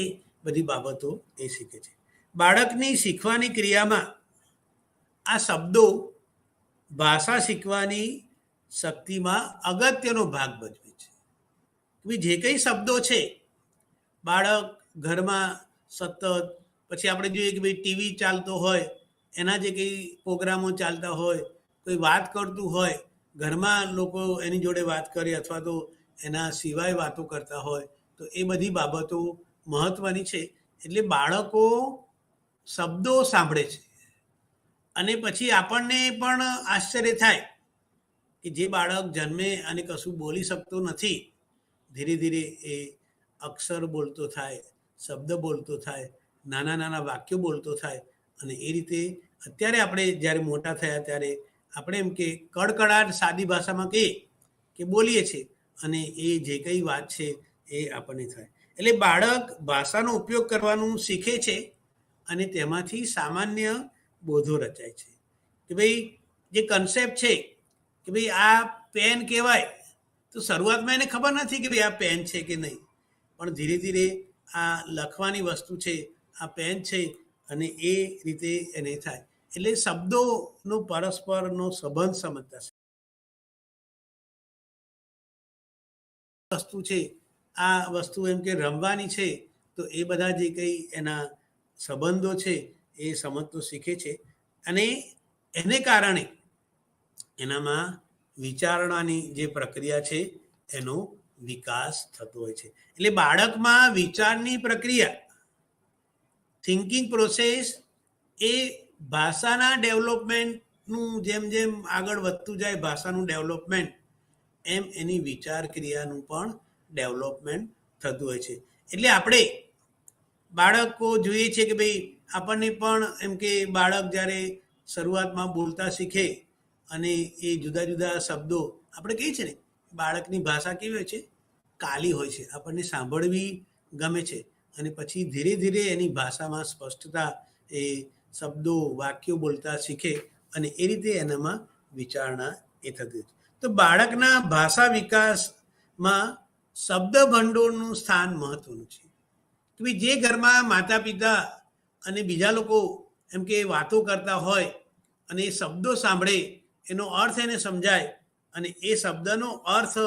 બધી બાબતો એ શીખે છે. બાળકની શીખવાની ક્રિયામાં આ શબ્દો ભાષા શીખવાની શક્તિમાં અગત્યનો ભાગ ભજવે છે. જે કંઈ શબ્દો છે બાળક ઘરમાં સતત, પછી આપણે જોઈએ કે ભાઈ ટીવી ચાલતો હોય, એના જે કંઈ પ્રોગ્રામો ચાલતા હોય, કોઈ વાત કરતું હોય, ઘરમાં લોકો એની જોડે વાત કરે અથવા તો એના સિવાય વાતો કરતા હોય તો એ બધી બાબતો મહત્વની છે. એટલે બાળકો શબ્દો સાંભળે છે અને પછી આપણને પણ આશ્ચર્ય થાય કે જે બાળક જન્મે અને કશું બોલી શકતો નથી, ધીરે ધીરે એ અક્ષર બોલતો થાય, શબ્દ બોલતો થાય, નાના નાના વાક્યો બોલતો થાય અને એ રીતે અત્યારે આપણે જ્યારે મોટા થયા ત્યારે આપણે એમ કે કડકડાટ સાદી ભાષામાં કહીએ કે બોલીએ છીએ અને એ જે કંઈ વાત છે એ આપણને થાય. એટલે બાળક ભાષાનો ઉપયોગ કરવાનું શીખે છે અને તેમાંથી સામાન્ય બોધો રચાય છે કે ભાઈ જે કન્સેપ્ટ છે કે ભાઈ આ પેન કહેવાય તો શરૂઆતમાં એને ખબર નથી કે ભાઈ આ પેન છે કે નહીં, પણ ધીરે ધીરે આ લખવાની વસ્તુ છે, આ પેન છે અને એ રીતે એને થાય. એટલે શબ્દોનો પરસ્પરનો સંબંધ સમજતા વસ્તુ છે, આ વસ્તુ એમ કે રમવાની છે તો એ બધા જે કંઈ એના સંબંધો છે એ સમજતો શીખે છે અને એને કારણે એનામાં વિચારણાની જે પ્રક્રિયા છે એનો વિકાસ થતો હોય છે. એટલે બાળકમાં વિચારની પ્રક્રિયા, થિંકિંગ પ્રોસેસ એ ભાષાના ડેવલપમેન્ટનું જેમ જેમ આગળ વધતું જાય ભાષાનું ડેવલપમેન્ટ, એમ એની વિચાર ક્રિયાનું પણ ડેવલપમેન્ટ થતું હોય છે. એટલે આપણે બાળકો જોઈએ છે કે ભાઈ આપણને પણ એમ કે બાળક જ્યારે શરૂઆતમાં બોલતા શીખે અને એ જુદા જુદા શબ્દો આપણે કહીએ છીએ ને, બાળકની ભાષા કેવી હોય છે, કાલી હોય છે, આપણને સાંભળવી ગમે છે, અને પછી ધીરે ધીરે એની ભાષામાં સ્પષ્ટતા, એ શબ્દો વાક્યો બોલતા શીખે અને એ રીતે એનામાં વિચારણા એ થતી હોય છે. તો બાળકના ભાષા વિકાસમાં શબ્દ ભંડોળનું સ્થાન મહત્વનું છે. કે ભાઈ જે ઘરમાં માતા પિતા અને બીજા લોકો એમ કે વાતો કરતા હોય અને એ શબ્દો સાંભળે, એનો અર્થ એને સમજાય અને એ શબ્દનો અર્થ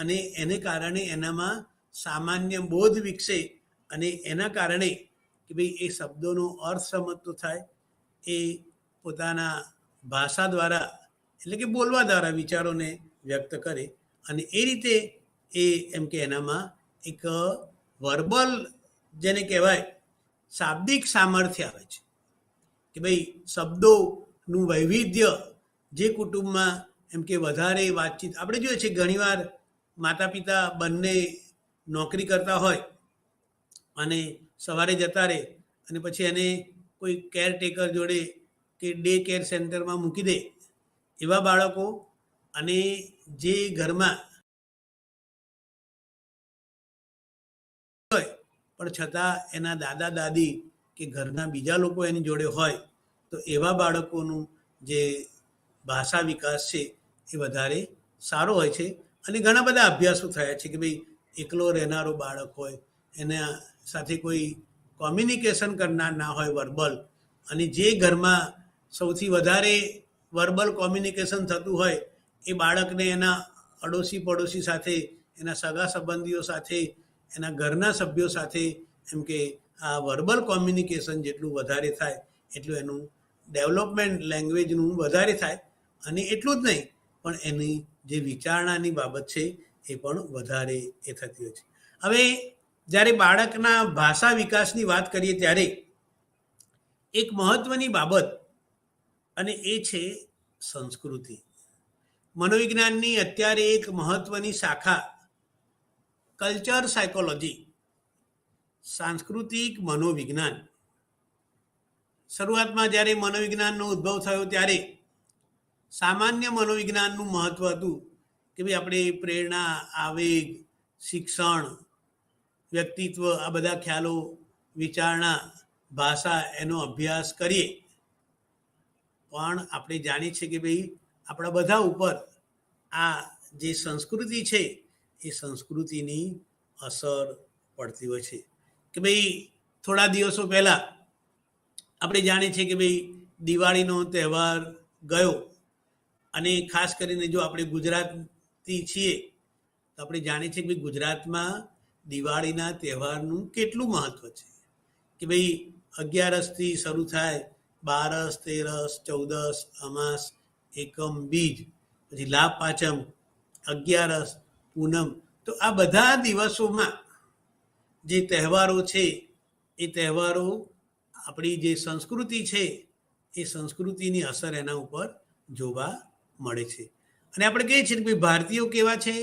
અને એને કારણે એનામાં સામાન્ય બોધ વિકસે અને એના કારણે કે ભાઈ એ શબ્દોનો અર્થ સમજતો થાય, એ પોતાના ભાષા દ્વારા એટલે કે બોલવા દ્વારા વિચારોને વ્યક્ત કરે અને એ રીતે એ એમ કે એનામાં એક વર્બલ જેને કહેવાય શાબ્દિક સામર્થ્ય આવે છે. કે ભાઈ શબ્દોનું વૈવિધ્ય જે કુટુંબમાં એમ કે વધારે વાતચીત, આપણે જોઈએ છે ઘણીવાર માતા પિતા બંને નોકરી કરતા હોય અને સવારે જતા રહે અને પછી એને કોઈ કેરટેકર જોડે કે ડે કેર સેન્ટરમાં મૂકી દે, એવા બાળકો અને જે ઘરમાં હોય પણ છતાં એના દાદા દાદી કે ઘરના બીજા લોકો એની જોડે હોય, તો એવા બાળકોનું જે ભાષા વિકાસ છે એ વધારે સારો હોય છે. અને ઘણા બધા અભ્યાસો થયા છે કે ભાઈ એકલો રહેનારો બાળક હોય, એના સાથે કોઈ કોમ્યુનિકેશન કરનાર ના હોય વર્બલ, અને જે ઘરમાં સૌથી વધારે વર્બલ કોમ્યુનિકેશન થતું હોય એ બાળકને એના અડોશી પડોશી સાથે, એના સગા સંબંધીઓ સાથે, એના ઘરના સભ્યો સાથે એમ કે આ વર્બલ કોમ્યુનિકેશન જેટલું વધારે થાય એટલું એનું ડેવલપમેન્ટ લેંગ્વેજનું વધારે થાય, અને એટલું જ નહીં પણ એની જે વિચારણાની બાબત છે એ પણ વધારે એ થતી હોય છે. હવે જ્યારે બાળકના ભાષા વિકાસની વાત કરીએ ત્યારે એક મહત્વની બાબત, અને એ છે સંસ્કૃતિ. મનોવિજ્ઞાનની અત્યારે એક મહત્વની શાખા કલ્ચર સાયકોલોજી, સાંસ્કૃતિક મનોવિજ્ઞાન. શરૂઆતમાં જ્યારે મનોવિજ્ઞાનનો ઉદ્ભવ થયો ત્યારે સામાન્ય મનોવિજ્ઞાનનું મહત્વ હતું કે ભાઈ આપણે પ્રેરણા, આવેગ, શિક્ષણ, વ્યક્તિત્વ, આ બધા ખ્યાલો, વિચારણા, ભાષા, એનો અભ્યાસ કરીએ. પણ આપણે જાણીએ છીએ કે ભાઈ આપણા બધા ઉપર આ જે સંસ્કૃતિ છે એ સંસ્કૃતિની અસર પડતી હોય છે. કે ભાઈ થોડા દિવસો પહેલાં આપણે જાણીએ છીએ કે ભાઈ દિવાળીનો તહેવાર ગયો, અને ખાસ કરીને જો આપણે ગુજરાતી છીએ તો આપણે જાણીએ છીએ કે ભાઈ ગુજરાતમાં દિવાળીના તહેવારનું કેટલું મહત્વ છે. કે ભાઈ 11થી શરૂ થાય, 12, 13, 14, અમાસ, એકમ, બીજ, પછી લાભ પાંચમ, 11, પૂનમ. તો આ બધા દિવસોમાં જે તહેવારો છે એ તહેવારો આપણી જે સંસ્કૃતિ છે એ સંસ્કૃતિની અસર એના ઉપર જોવા મળે છે. અને આપણે કહીએ છીએ કે ભાઈ ભારતીયો કેવા છે,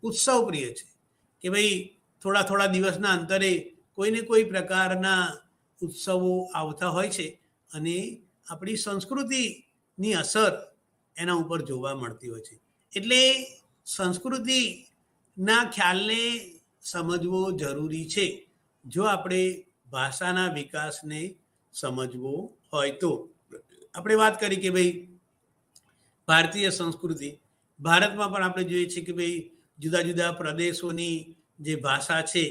ઉત્સવ પ્રિય છે. કે ભાઈ થોડા થોડા દિવસના અંતરે કોઈને કોઈ પ્રકારના ઉત્સવો આવતા હોય છે અને આપણી સંસ્કૃતિની અસર એના ઉપર જોવા મળતી હોય છે. એટલે સંસ્કૃતિના ખ્યાલને સમજવો જરૂરી છે જો આપણે ભાષાના વિકાસને સમજવો હોય તો. આપણે વાત કરી કે ભાઈ ભારતીય સંસ્કૃતિ, ભારતમાં પણ આપણે જોઈએ છીએ કે ભાઈ જુદા જુદા પ્રદેશોની જે ભાષા છે,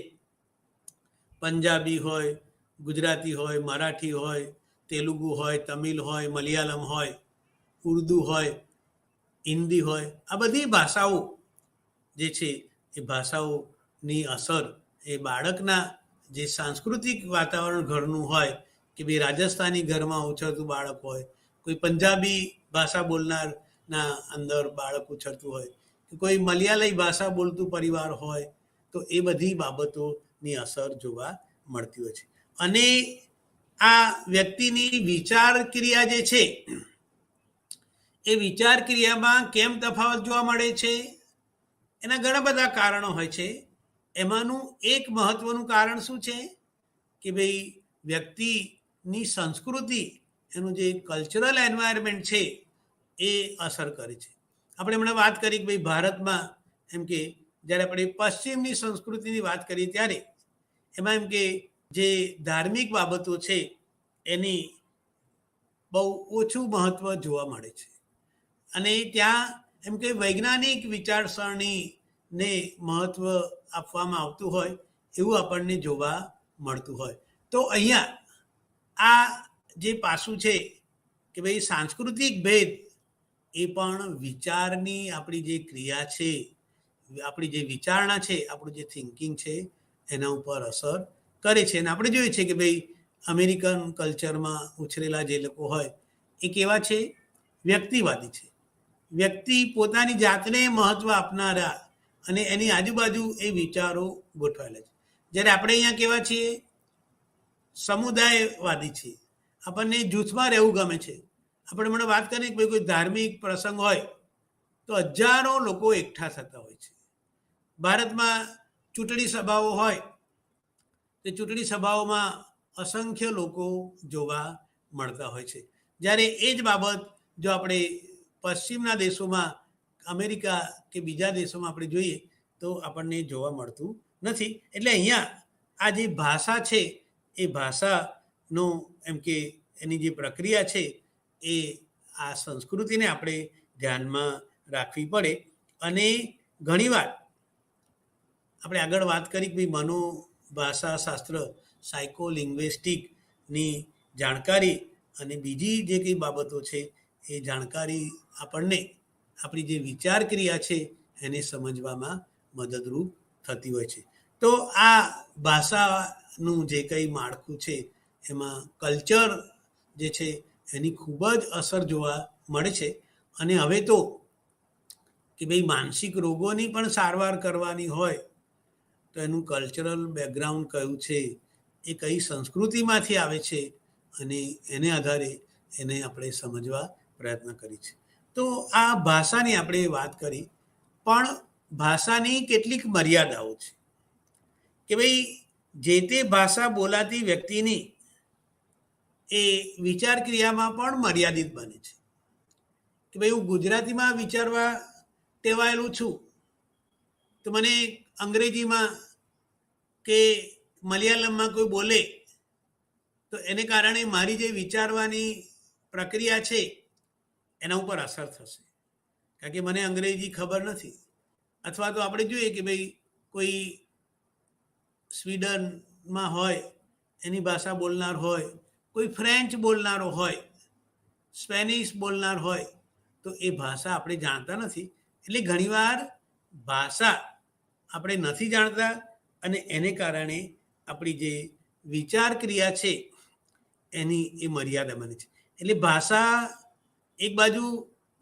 પંજાબી હોય, ગુજરાતી હોય, મરાઠી હોય, તેલુગુ હોય, તમિલ હોય, મલયાલમ હોય, ઉર્દુ હોય, હિન્દી હોય, આ બધી ભાષાઓ જે છે એ ભાષાઓની અસર એ બાળકના જે સાંસ્કૃતિક વાતાવરણ ઘરનું હોય, કે ભાઈ રાજસ્થાની ઘરમાં ઉછરતું બાળક હોય, કોઈ પંજાબી ભાષા બોલનારના અંદર બાળક ઉછરતું હોય, કે કોઈ મલયાલય ભાષા બોલતું પરિવાર હોય તો એ બધી બાબતોની અસર જોવા મળતી હોય છે. અને આ વ્યક્તિની વિચાર ક્રિયા જે છે એ વિચાર ક્રિયામાં કેમ તફાવત જોવા મળે છે, એના ઘણા બધા કારણો હોય છે. એમાંનું એક મહત્વનું કારણ શું છે કે ભાઈ વ્યક્તિની સંસ્કૃતિ, એનું જે કલ્ચરલ એન્વાયરમેન્ટ છે એ અસર કરે છે. આપણે હમણાં વાત કરી કે ભાઈ ભારતમાં એમ કે જ્યારે આપણે પશ્ચિમની સંસ્કૃતિની વાત કરીએ ત્યારે એમાં એમ કે જે ધાર્મિક બાબતો છે એની બહુ ઓછું મહત્વ જોવા મળે છે. અને ત્યાં એમ કે વૈજ્ઞાનિક વિચારસરણીને મહત્વ આપવામાં આવતું હોય એવું આપણને જોવા મળતું હોય. તો અહીંયા આ જે પાસું છે કે ભાઈ સાંસ્કૃતિક ભેદ એ પણ વિચારની આપણી જે ક્રિયા છે, આપણી જે વિચારણા છે, આપણું જે થિંકિંગ છે એના ઉપર અસર કરે છે. અને આપણે જોઈએ છીએ કે ભાઈ અમેરિકન કલ્ચરમાં ઉછરેલા જે લોકો હોય એ કેવા છે, વ્યક્તિવાદી છે. વ્યક્તિ પોતાની જાતને મહત્વ આપનારા અને એની આજુબાજુ એ વિચારો ગોઠવાયેલા છે. જ્યારે આપણે અહીંયા કેવા છીએ, સમુદાયવાદી છીએ. આપણને જૂથમાં રહેવું ગમે છે. આપણે મને વાત કરીએ કે કોઈ ધાર્મિક પ્રસંગ હોય તો હજારો લોકો એકઠા થતા હોય છે. ભારતમાં ચૂંટણી સભાઓ હોય તે ચૂંટણી સભાઓમાં અસંખ્ય લોકો જોવા મળતા હોય છે. જ્યારે એ જ બાબત જો આપણે પશ્ચિમના દેશોમાં, અમેરિકા કે બીજા દેશોમાં આપણે જોઈએ તો આપણને જોવા મળતું નથી. એટલે અહીંયા આ જે ભાષા છે એ ભાષાનો એમ કે એની જે પ્રક્રિયા છે એ આ સંસ્કૃતિને આપણે ધ્યાનમાં રાખવી પડે. અને ઘણીવાર આપણે આગળ વાત કરી કે ભાઈ મનોભાષા શાસ્ત્ર, સાયકોલિંગ્વિસ્ટિકની જાણકારી અને બીજી જે કંઈ બાબતો છે એ જાણકારી આપણને આપણી જે વિચાર ક્રિયા છે એને સમજવામાં મદદરૂપ થતી હોય છે. તો આ ભાષાનું જે કંઈ માળખું છે એમાં કલ્ચર જે છે એની ખૂબ જ અસર જોવા મળે છે. અને હવે તો કે ભાઈ માનસિક રોગોની પણ સારવાર કરવાની હોય તો એનું કલ્ચરલ બેકગ્રાઉન્ડ કયું છે, એ કઈ સંસ્કૃતિમાંથી આવે છે, અને એને આધારે એને આપણે સમજવા પ્રયત્ન કરી છે. તો આ ભાષાની આપણે વાત કરી, પણ ભાષાની કેટલીક મર્યાદાઓ છે કે ભાઈ જે તે ભાષા બોલાતી વ્યક્તિની એ વિચાર ક્રિયામાં પણ મર્યાદિત બને છે. કે ભાઈ હું ગુજરાતીમાં વિચારવા ટેવાયેલું છું તો મને અંગ્રેજીમાં કે મલયાલમમાં કોઈ બોલે તો એને કારણે મારી જે વિચારવાની પ્રક્રિયા છે એના ઉપર અસર થશે, કારણ કે મને અંગ્રેજી ખબર નથી. અથવા તો આપણે જોઈએ કે ભાઈ કોઈ સ્વીડનમાં હોય એની ભાષા બોલનાર હોય, કોઈ ફ્રેન્ચ બોલનારો હોય, સ્પેનિશ બોલનાર હોય, તો એ ભાષા આપણે જાણતા નથી. એટલે ઘણીવાર ભાષા આપણે નથી જાણતા અને એને કારણે આપણી જે વિચાર ક્રિયા છે એની એ મર્યાદા બને છે. એટલે ભાષા એક બાજુ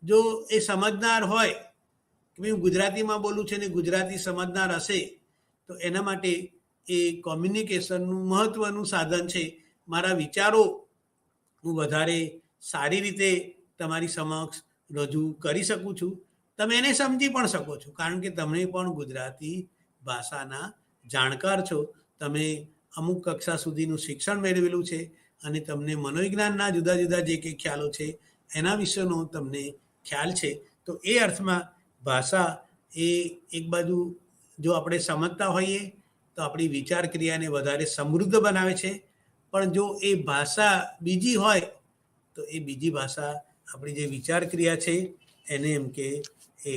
જો એ સમજનાર હોય કે ભાઈ હું ગુજરાતીમાં બોલું છું ને ગુજરાતી સમજનાર હશે તો એના માટે એ કોમ્યુનિકેશનનું મહત્ત્વનું સાધન છે. મારા વિચારો હું વધારે સારી રીતે તમારી સમક્ષ રજૂ કરી શકું છું. તમે એને સમજી પણ શકો છો, કારણ કે તમે પણ ગુજરાતી ભાષાના જાણકાર છો. તમે અમુક કક્ષા સુધીનું શિક્ષણ મેળવેલું છે અને તમને મનોવિજ્ઞાનના જુદા જુદા જે કંઈ ખ્યાલો છે એના વિશેનો તમને ખ્યાલ છે. તો એ અર્થમાં ભાષા એ એક બાજુ જો આપણે સમજતા હોઈએ તો આપણી વિચાર ક્રિયાને વધારે સમૃદ્ધ બનાવે છે. પણ જો એ ભાષા બીજી હોય તો એ બીજી ભાષા આપણી જે વિચાર ક્રિયા છે એને એમ કે એ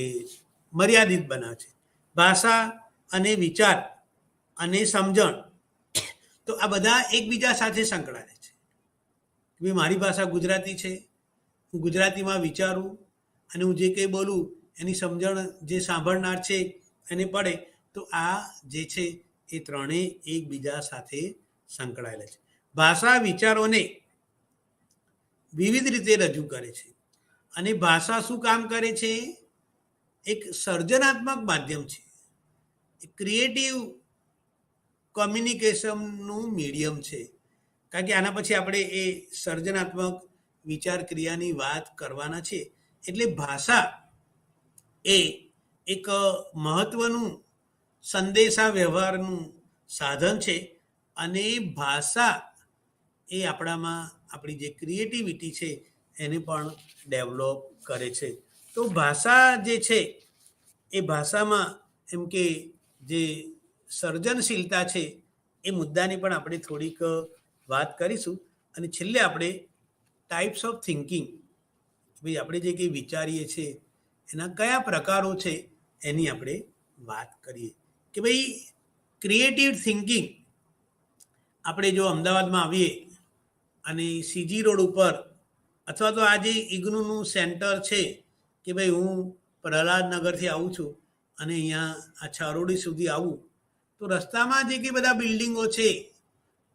મર્યાદિત બનાવે છે. ભાષા અને વિચાર અને સમજણ તો આ બધા એકબીજા સાથે સંકળાયેલા છે. ભાઈ મારી ભાષા ગુજરાતી છે, હું ગુજરાતીમાં વિચારું અને હું જે કંઈ બોલું એની સમજણ જે સાંભળનાર છે એને પડે, તો આ જે છે એ ત્રણેય એકબીજા સાથે સંકળાયેલા છે. ભાષા વિચારોને વિવિધ રીતે રજૂ કરે છે. અને ભાષા શું કામ કરે છે એક સર્જનાત્મક માધ્યમ છે, ક્રિએટિવ કોમ્યુનિકેશનનું મીડિયમ છે. કારણ કે આના પછી આપણે એ સર્જનાત્મક વિચાર ક્રિયાની વાત કરવાના છે. એટલે ભાષા એ એક મહત્વનું સંદેશા વ્યવહારનું સાધન છે અને ભાષા એ આપણામાં આપણી જે ક્રિએટિવિટી છે એને પણ ડેવલપ કરે છે. તો ભાષા જે છે એ ભાષામાં એમ કે જે સર્જનશીલતા છે એ મુદ્દાની પણ આપણે થોડીક વાત કરીશું. અને છેલ્લે આપણે ટાઈપ્સ ઓફ થિંકિંગ, ભાઈ આપણે જે કંઈ વિચારીએ છીએ એના કયા પ્રકારો છે એની આપણે વાત કરીએ. કે ભાઈ ક્રિએટિવ થિંકિંગ, આપણે જો અમદાવાદમાં આવીએ અને સીજી રોડ ઉપર અથવા તો આ જે ઇગ્નુનું સેન્ટર છે કે ભાઈ હું પ્રહલાદનગરથી આવું છું અને અહીંયા આ છરોડી સુધી આવું, તો રસ્તામાં જે કંઈ બધા બિલ્ડિંગો છે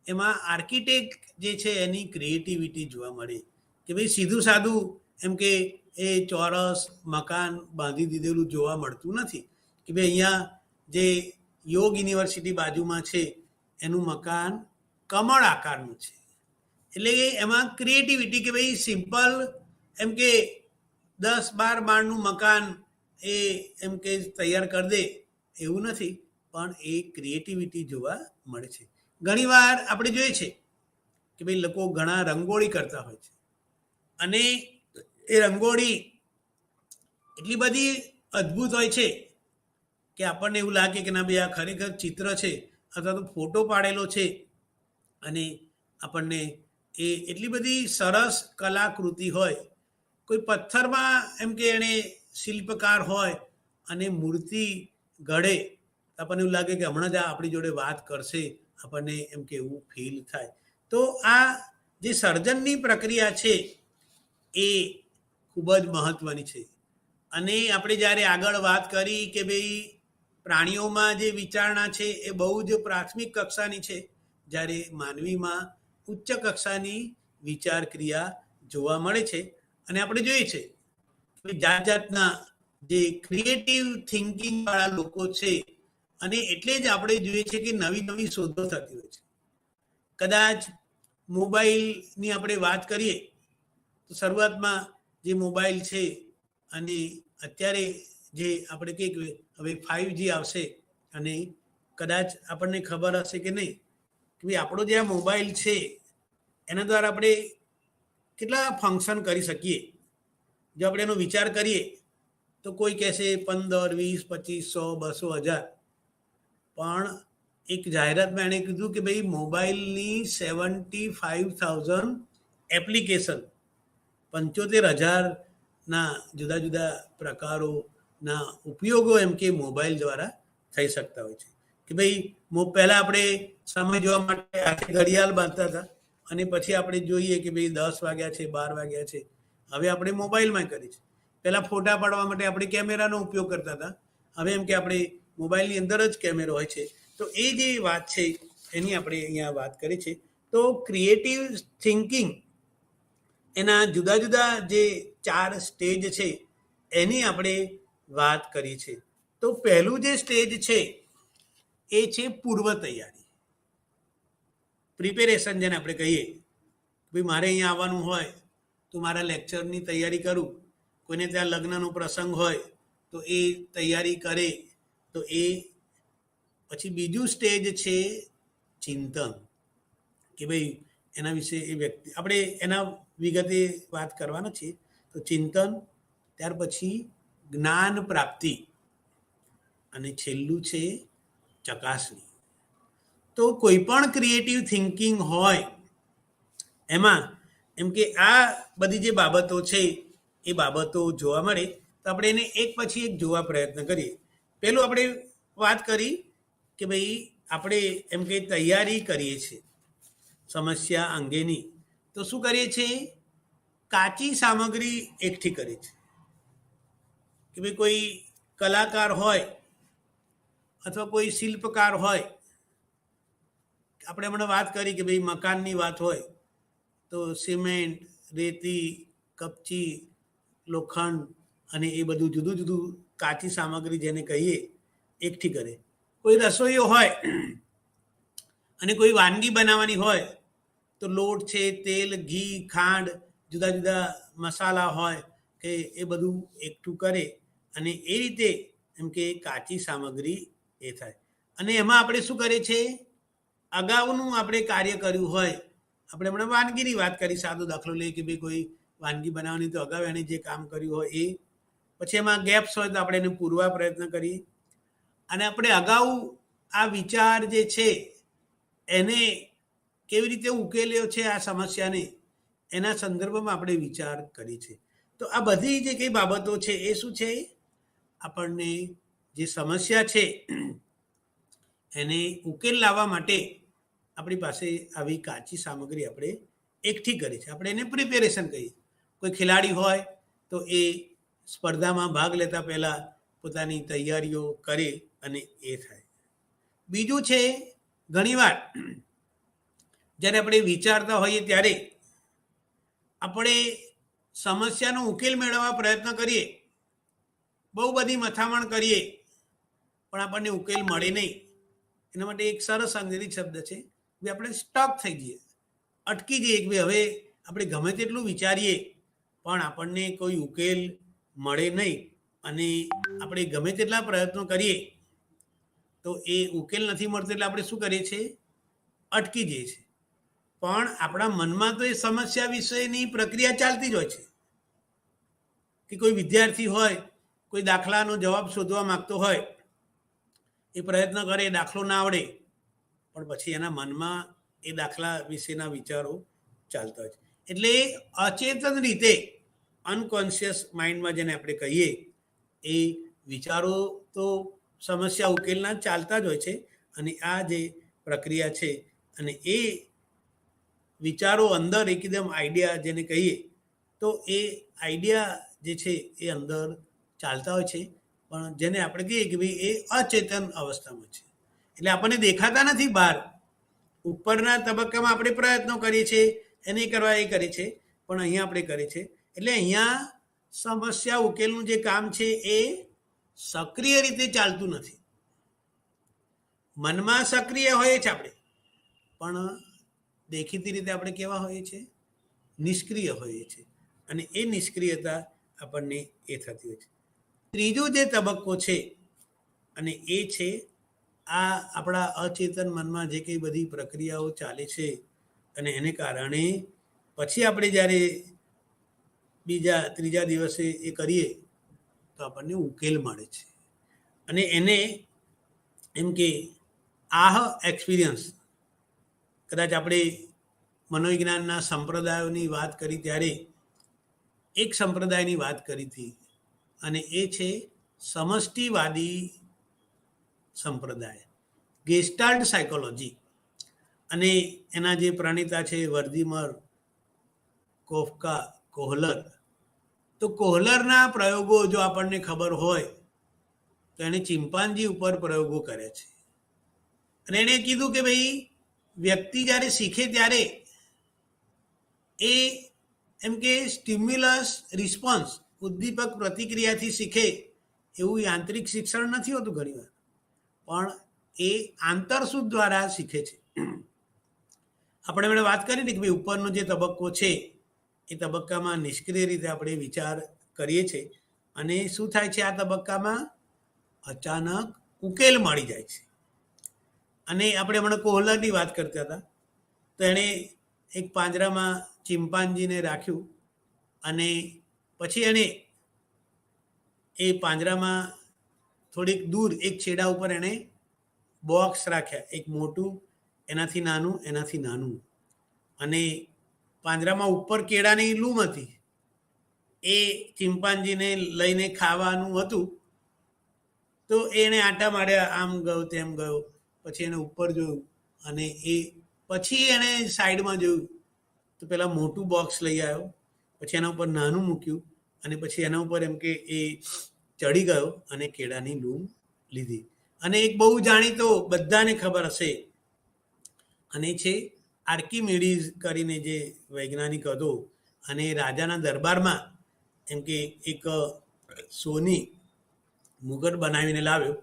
એમાં આર્કિટેક્ટ જે છે એની ક્રિએટિવિટી જોવા મળે. કે ભાઈ સીધું સાદું એમ કે એ ચોરસ મકાન બાંધી દીધેલું જોવા મળતું નથી. કે ભાઈ અહીંયા જે યોગ યુનિવર્સિટી બાજુમાં છે એનું મકાન કમળ આકારનું છે. એટલે એમાં ક્રિએટિવિટી કે ભાઈ સિમ્પલ એમ કે 10-12 માળનું મકાન એ એમ કે તૈયાર કરી દે એવું નથી, પણ એ ક્રિએટિવિટી જોવા મળે છે. ઘણીવાર આપણે જોઈએ છે કે ભાઈ લોકો ઘણા રંગોળી કરતા હોય છે અને એ રંગોળી એટલી બધી અદ્ભુત હોય છે કે આપણને એવું લાગે કે ના ભાઈ આ ખરેખર ચિત્ર છે અથવા તો ફોટો પાડેલો છે. અને આપણને એ એટલી બધી સરસ કલાકૃતિ હોય. કોઈ પથ્થરમાં એમ કે એણે શિલ્પકાર હોય અને મૂર્તિ ઘડે, આપણને એવું લાગે કે હમણાં જ આ આપણી જોડે વાત કરશે, આપણને એમ કે એવું ફીલ થાય. તો આ જે સર્જનની પ્રક્રિયા છે એ ખૂબ જ મહત્વની છે. અને આપણે જ્યારે આગળ વાત કરી કે ભાઈ પ્રાણીઓમાં જે વિચારણા છે એ બહુ જ પ્રાથમિક કક્ષાની છે, જ્યારે માનવીમાં ઉચ્ચ કક્ષાની વિચાર ક્રિયા જોવા મળે છે. અને આપણે જોઈએ છે કે જાત જાતના જે ક્રિએટિવ થિંકિંગ વાળા લોકો છે અને એટલે જ આપણે જોઈએ છે કે નવી નવી શોધો થતી હોય છે. કદાચ મોબાઈલની આપણે વાત કરીએ તો શરૂઆતમાં જે મોબાઈલ છે અને અત્યારે જે આપણે કહીએ કે હવે 5G આવશે અને કદાચ આપણને ખબર હશે કે નહીં કે ભાઈ આપણો જે આ મોબાઈલ છે એના દ્વારા આપણે કેટલા ફંક્શન કરી શકીએ. જો આપણે એનો વિચાર કરીએ તો કોઈ કહેશે 15, 20, 25, 100, 200, 1000, પણ એક જાહેરાતમાં એણે કીધું કે ભાઈ મોબાઈલની 75,000 એપ્લિકેશન, 75,000ના જુદા જુદા પ્રકારોના ઉપયોગો એમ કે મોબાઈલ દ્વારા થઈ શકતા હોય છે. કે ભાઈ પહેલાં આપણે સમય જોવા માટે હાથે ઘડિયાળ બાંધતા હતા અને પછી આપણે જોઈએ કે ભાઈ 10 વાગ્યા છે, 12 વાગ્યા છે. હવે આપણે મોબાઈલમાં કરી છે. પહેલાં ફોટા પાડવા માટે આપણે કેમેરાનો ઉપયોગ કરતા હતા, હવે એમ કે આપણે મોબાઈલની અંદર જ કેમેરો હોય છે. તો એ જે વાત છે એની આપણે અહીંયા વાત કરી છે. તો ક્રિએટિવ થિંકિંગ એના જુદા જુદા જે 4 સ્ટેજ છે એની આપણે વાત કરી છે. તો પહેલું જે સ્ટેજ છે એ છે પૂર્વ તૈયારી, પ્રિપેરેશન, જેને આપણે કહીએ. ભાઈ મારે અહીંયા આવવાનું હોય તો મારા લેક્ચરની તૈયારી કરું, કોઈને ત્યાં લગ્નનો પ્રસંગ હોય તો એ તૈયારી કરે. તો એ પછી બીજું સ્ટેજ છે ચિંતન, કે ભાઈ એના વિશે એ વ્યક્તિ આપણે એના વિગતે વાત કરવાના છીએ. તો ચિંતન, ત્યાર પછી જ્ઞાન પ્રાપ્તિ અને છેલ્લું છે ચકાસણી. તો કોઈ પણ ક્રિએટિવ થિંકિંગ હોય એમાં એમ કે આ બધી જે બાબતો છે એ બાબતો જોવા મળે. તો આપણે એને એક પછી એક જોવા પ્રયત્ન કરીએ. પહેલું આપણે વાત કરી કે ભાઈ આપણે એમ કે તૈયારી કરીએ છીએ સમસ્યા અંગેની. તો શું કરીએ છીએ? કાચી સામગ્રી એકઠી કરીએ છીએ. કે ભાઈ કોઈ કલાકાર હોય અથવા કોઈ શિલ્પકાર હોય, આપણે હમણાં વાત કરી કે ભાઈ મકાનની વાત હોય તો સિમેન્ટ, રેતી, કપચી, લોખંડ અને એ બધું જુદું જુદું કાચી સામગ્રી જેને કહીએ એકઠી કરે. કોઈ રસોઈઓ હોય અને કોઈ વાનગી બનાવવાની હોય તો લોટ છે, તેલ, ઘી, ખાંડ, જુદા જુદા મસાલા હોય કે એ બધું એકઠું કરે અને એ રીતે એમ કે કાચી સામગ્રી એ થાય. અને એમાં આપણે શું કરીએ છીએ, અગાઉનું આપણે કાર્ય કર્યું હોય, આપણે હમણાં વાનગીની વાત કરી, સાદો દાખલો લઈએ કે ભાઈ કોઈ વાનગી બનાવવાની તો અગાઉ એને જે કામ કર્યું હોય એ, પછી એમાં ગેપ્સ હોય તો આપણે એને પૂરવા પ્રયત્ન કરીએ. અને આપણે અગાઉ આ વિચાર જે છે એને કેવી રીતે ઉકેલ્યો છે આ સમસ્યાને, એના સંદર્ભમાં આપણે વિચાર કરી છે. તો આ બધી જે કંઈ બાબતો છે એ શું છે, આપણને જે સમસ્યા છે એને ઉકેલ લાવવા માટે આપણી પાસે આવી કાચી સામગ્રી આપણે એકઠી કરી છે. આપણે એને પ્રિપેરેશન કહીએ. કોઈ ખેલાડી હોય તો એ સ્પર્ધામાં ભાગ લેતા પહેલાં પોતાની તૈયારીઓ કરે અને એ થાય. બીજું છે, ઘણીવાર જ્યારે આપણે વિચારતા હોઈએ ત્યારે આપણે સમસ્યાનો ઉકેલ મેળવવા પ્રયત્ન કરીએ, બહુ બધી મથામણ કરીએ, પણ આપણને ઉકેલ મળે નહીં. એના માટે એક સરસ અંગ્રેજી શબ્દ છે, કે આપણે સ્ટક થઈ જઈએ, અટકી જઈએ કે ભાઈ હવે આપણે ગમે તેટલું વિચારીએ પણ આપણને કોઈ ઉકેલ મળે નહીં અને આપણે ગમે તેટલા પ્રયત્નો કરીએ તો એ ઉકેલ નથી મળતો. એટલે આપણે શું કરીએ છીએ, અટકી જઈએ છીએ. પણ આપણા મનમાં તો એ સમસ્યા વિશેની પ્રક્રિયા ચાલતી જ હોય છે. કે કોઈ વિદ્યાર્થી હોય, કોઈ દાખલાનો જવાબ શોધવા માંગતો હોય, એ પ્રયત્ન કરે, દાખલો ના આવડે, પણ પછી એના મનમાં એ દાખલા વિશેના વિચારો ચાલતા હોય છે. એટલે અચેતન રીતે અનકોન્શિયસ માઇન્ડમાં જેને આપણે કહીએ, એ વિચારો તો સમસ્યા ઉકેલના ચાલતા જ હોય છે. અને આ જે પ્રક્રિયા છે અને એ વિચારો અંદર એકદમ આઈડિયા જેને કહીએ, તો એ આઈડિયા જે છે એ અંદર ચાલતા હોય છે, પણ જેને આપણે કહીએ કે ભાઈ એ અચેતન અવસ્થામાં છે. એટલે આપણને દેખાતા નથી બહાર. ઉપરના તબક્કામાં આપણે પ્રયત્નો કરીએ છીએ, એને કરવા એ કરે છે, પણ અહીંયા આપણે કરીએ છીએ. એટલે અહીંયા સમસ્યા ઉકેલનું જે કામ છે એ સક્રિય રીતે ચાલતું નથી. મનમાં સક્રિય હોઈએ છે આપણે, પણ દેખીતી રીતે આપણે કેવા હોઈએ છીએ, નિષ્ક્રિય હોઈએ છીએ. અને એ નિષ્ક્રિયતા આપણને એ થતી હોય છે. ત્રીજો જે તબક્કો છે અને એ છે આ આપણા અચેતન મનમાં જે કંઈ બધી પ્રક્રિયાઓ ચાલે છે અને એને કારણે પછી આપણે જ્યારે ત્રીજા દિવસે એ કરીએ તો આપણને ઉકેલ મળે છે. અને એને એમ કે એક્સપિરિયન્સ, કદાચ આપણે મનોવિજ્ઞાનના સંપ્રદાયોની વાત કરી ત્યારે એક સંપ્રદાયની વાત કરી હતી, અને એ છે સમષ્ટિવાદી સંપ્રદાય, ગેસ્ટાલ્ટ સાયકોલોજી. અને એના જે પ્રણેતા છે વર્ધીમર, કોફકા, કોહલર. તો કોહલરના પ્રયોગો જો આપણને ખબર હોય તો એણે ચિમ્પાન્જી ઉપર પ્રયોગો કર્યા છે. અને એણે કીધું કે ભાઈ વ્યક્તિ જ્યારે શીખે ત્યારે એ એમ કે સ્ટિમ્યુલસ રિસ્પોન્સ, ઉદ્દીપક પ્રતિક્રિયાથી શીખે એવું યાંત્રિક શિક્ષણ નથી હોતું ઘણીવાર, પણ એ આંતરસૂઝ દ્વારા શીખે છે. આપણે એમણે વાત કરી ને કે ભાઈ ઉપરનો જે તબક્કો છે એ તબક્કામાં નિષ્ક્રિય રીતે આપણે વિચાર કરીએ છીએ, અને શું થાય છે આ તબક્કામાં અચાનક ઉકેલ મળી જાય છે. અને આપણે હમણાં કોહલરની વાત કરતા હતા, તો એણે એક પાંજરામાં ચિમ્પાન્જીને રાખ્યું અને પછી એણે એ પાંજરામાં થોડીક દૂર એક છેડા ઉપર એણે બોક્સ રાખ્યા, એક મોટું, એનાથી નાનું, એનાથી નાનું. અને પાંજરામાં ઉપર કેળાની લૂમ હતી, એ ચિમ્પાન્જીને લઈને ખાવાનું હતું. તો એણે આંટા માર્યા, આમ ગયો તેમ ગયો, પછી એને ઉપર જોયું અને એ પછી એણે સાઈડમાં જોયું તો પેલા મોટું બોક્સ લઈ આવ્યો, પછી એના ઉપર નાનું મૂક્યું અને પછી એના ઉપર એમ કે એ ચડી ગયો અને કેળાની લૂમ લીધી. અને એક બહુ જાણીતો બધાને ખબર હશે, અને છે આર્કિમિડીઝ કરીને જે વૈજ્ઞાનિક હતો, અને રાજાના દરબારમાં એમ કે એક સોની મુગટ બનાવીને લાવ્યો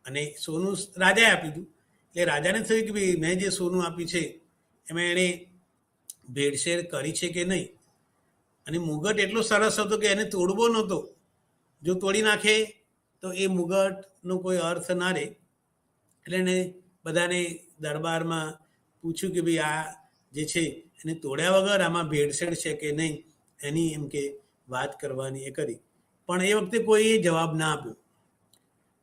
અને સોનું રાજાએ આપી દીધું. એટલે રાજાને થયું કે ભાઈ મેં જે સોનું આપ્યું છે એમાં એણે ભેળસેળ કરી છે કે નહીં. અને મુગટ એટલો સરસ હતો કે એને તોડવો નહોતો. જો તોડી નાખે તો એ મુગટનો કોઈ અર્થ ના રહે. એટલે એને બધાને દરબારમાં પૂછ્યું કે ભાઈ આ જે છે એને તોડ્યા વગર આમાં ભેળસેળ છે કે નહીં એની એમ કે વાત કરવાની એ કરી. પણ એ વખતે કોઈ જવાબ ના આપ્યો.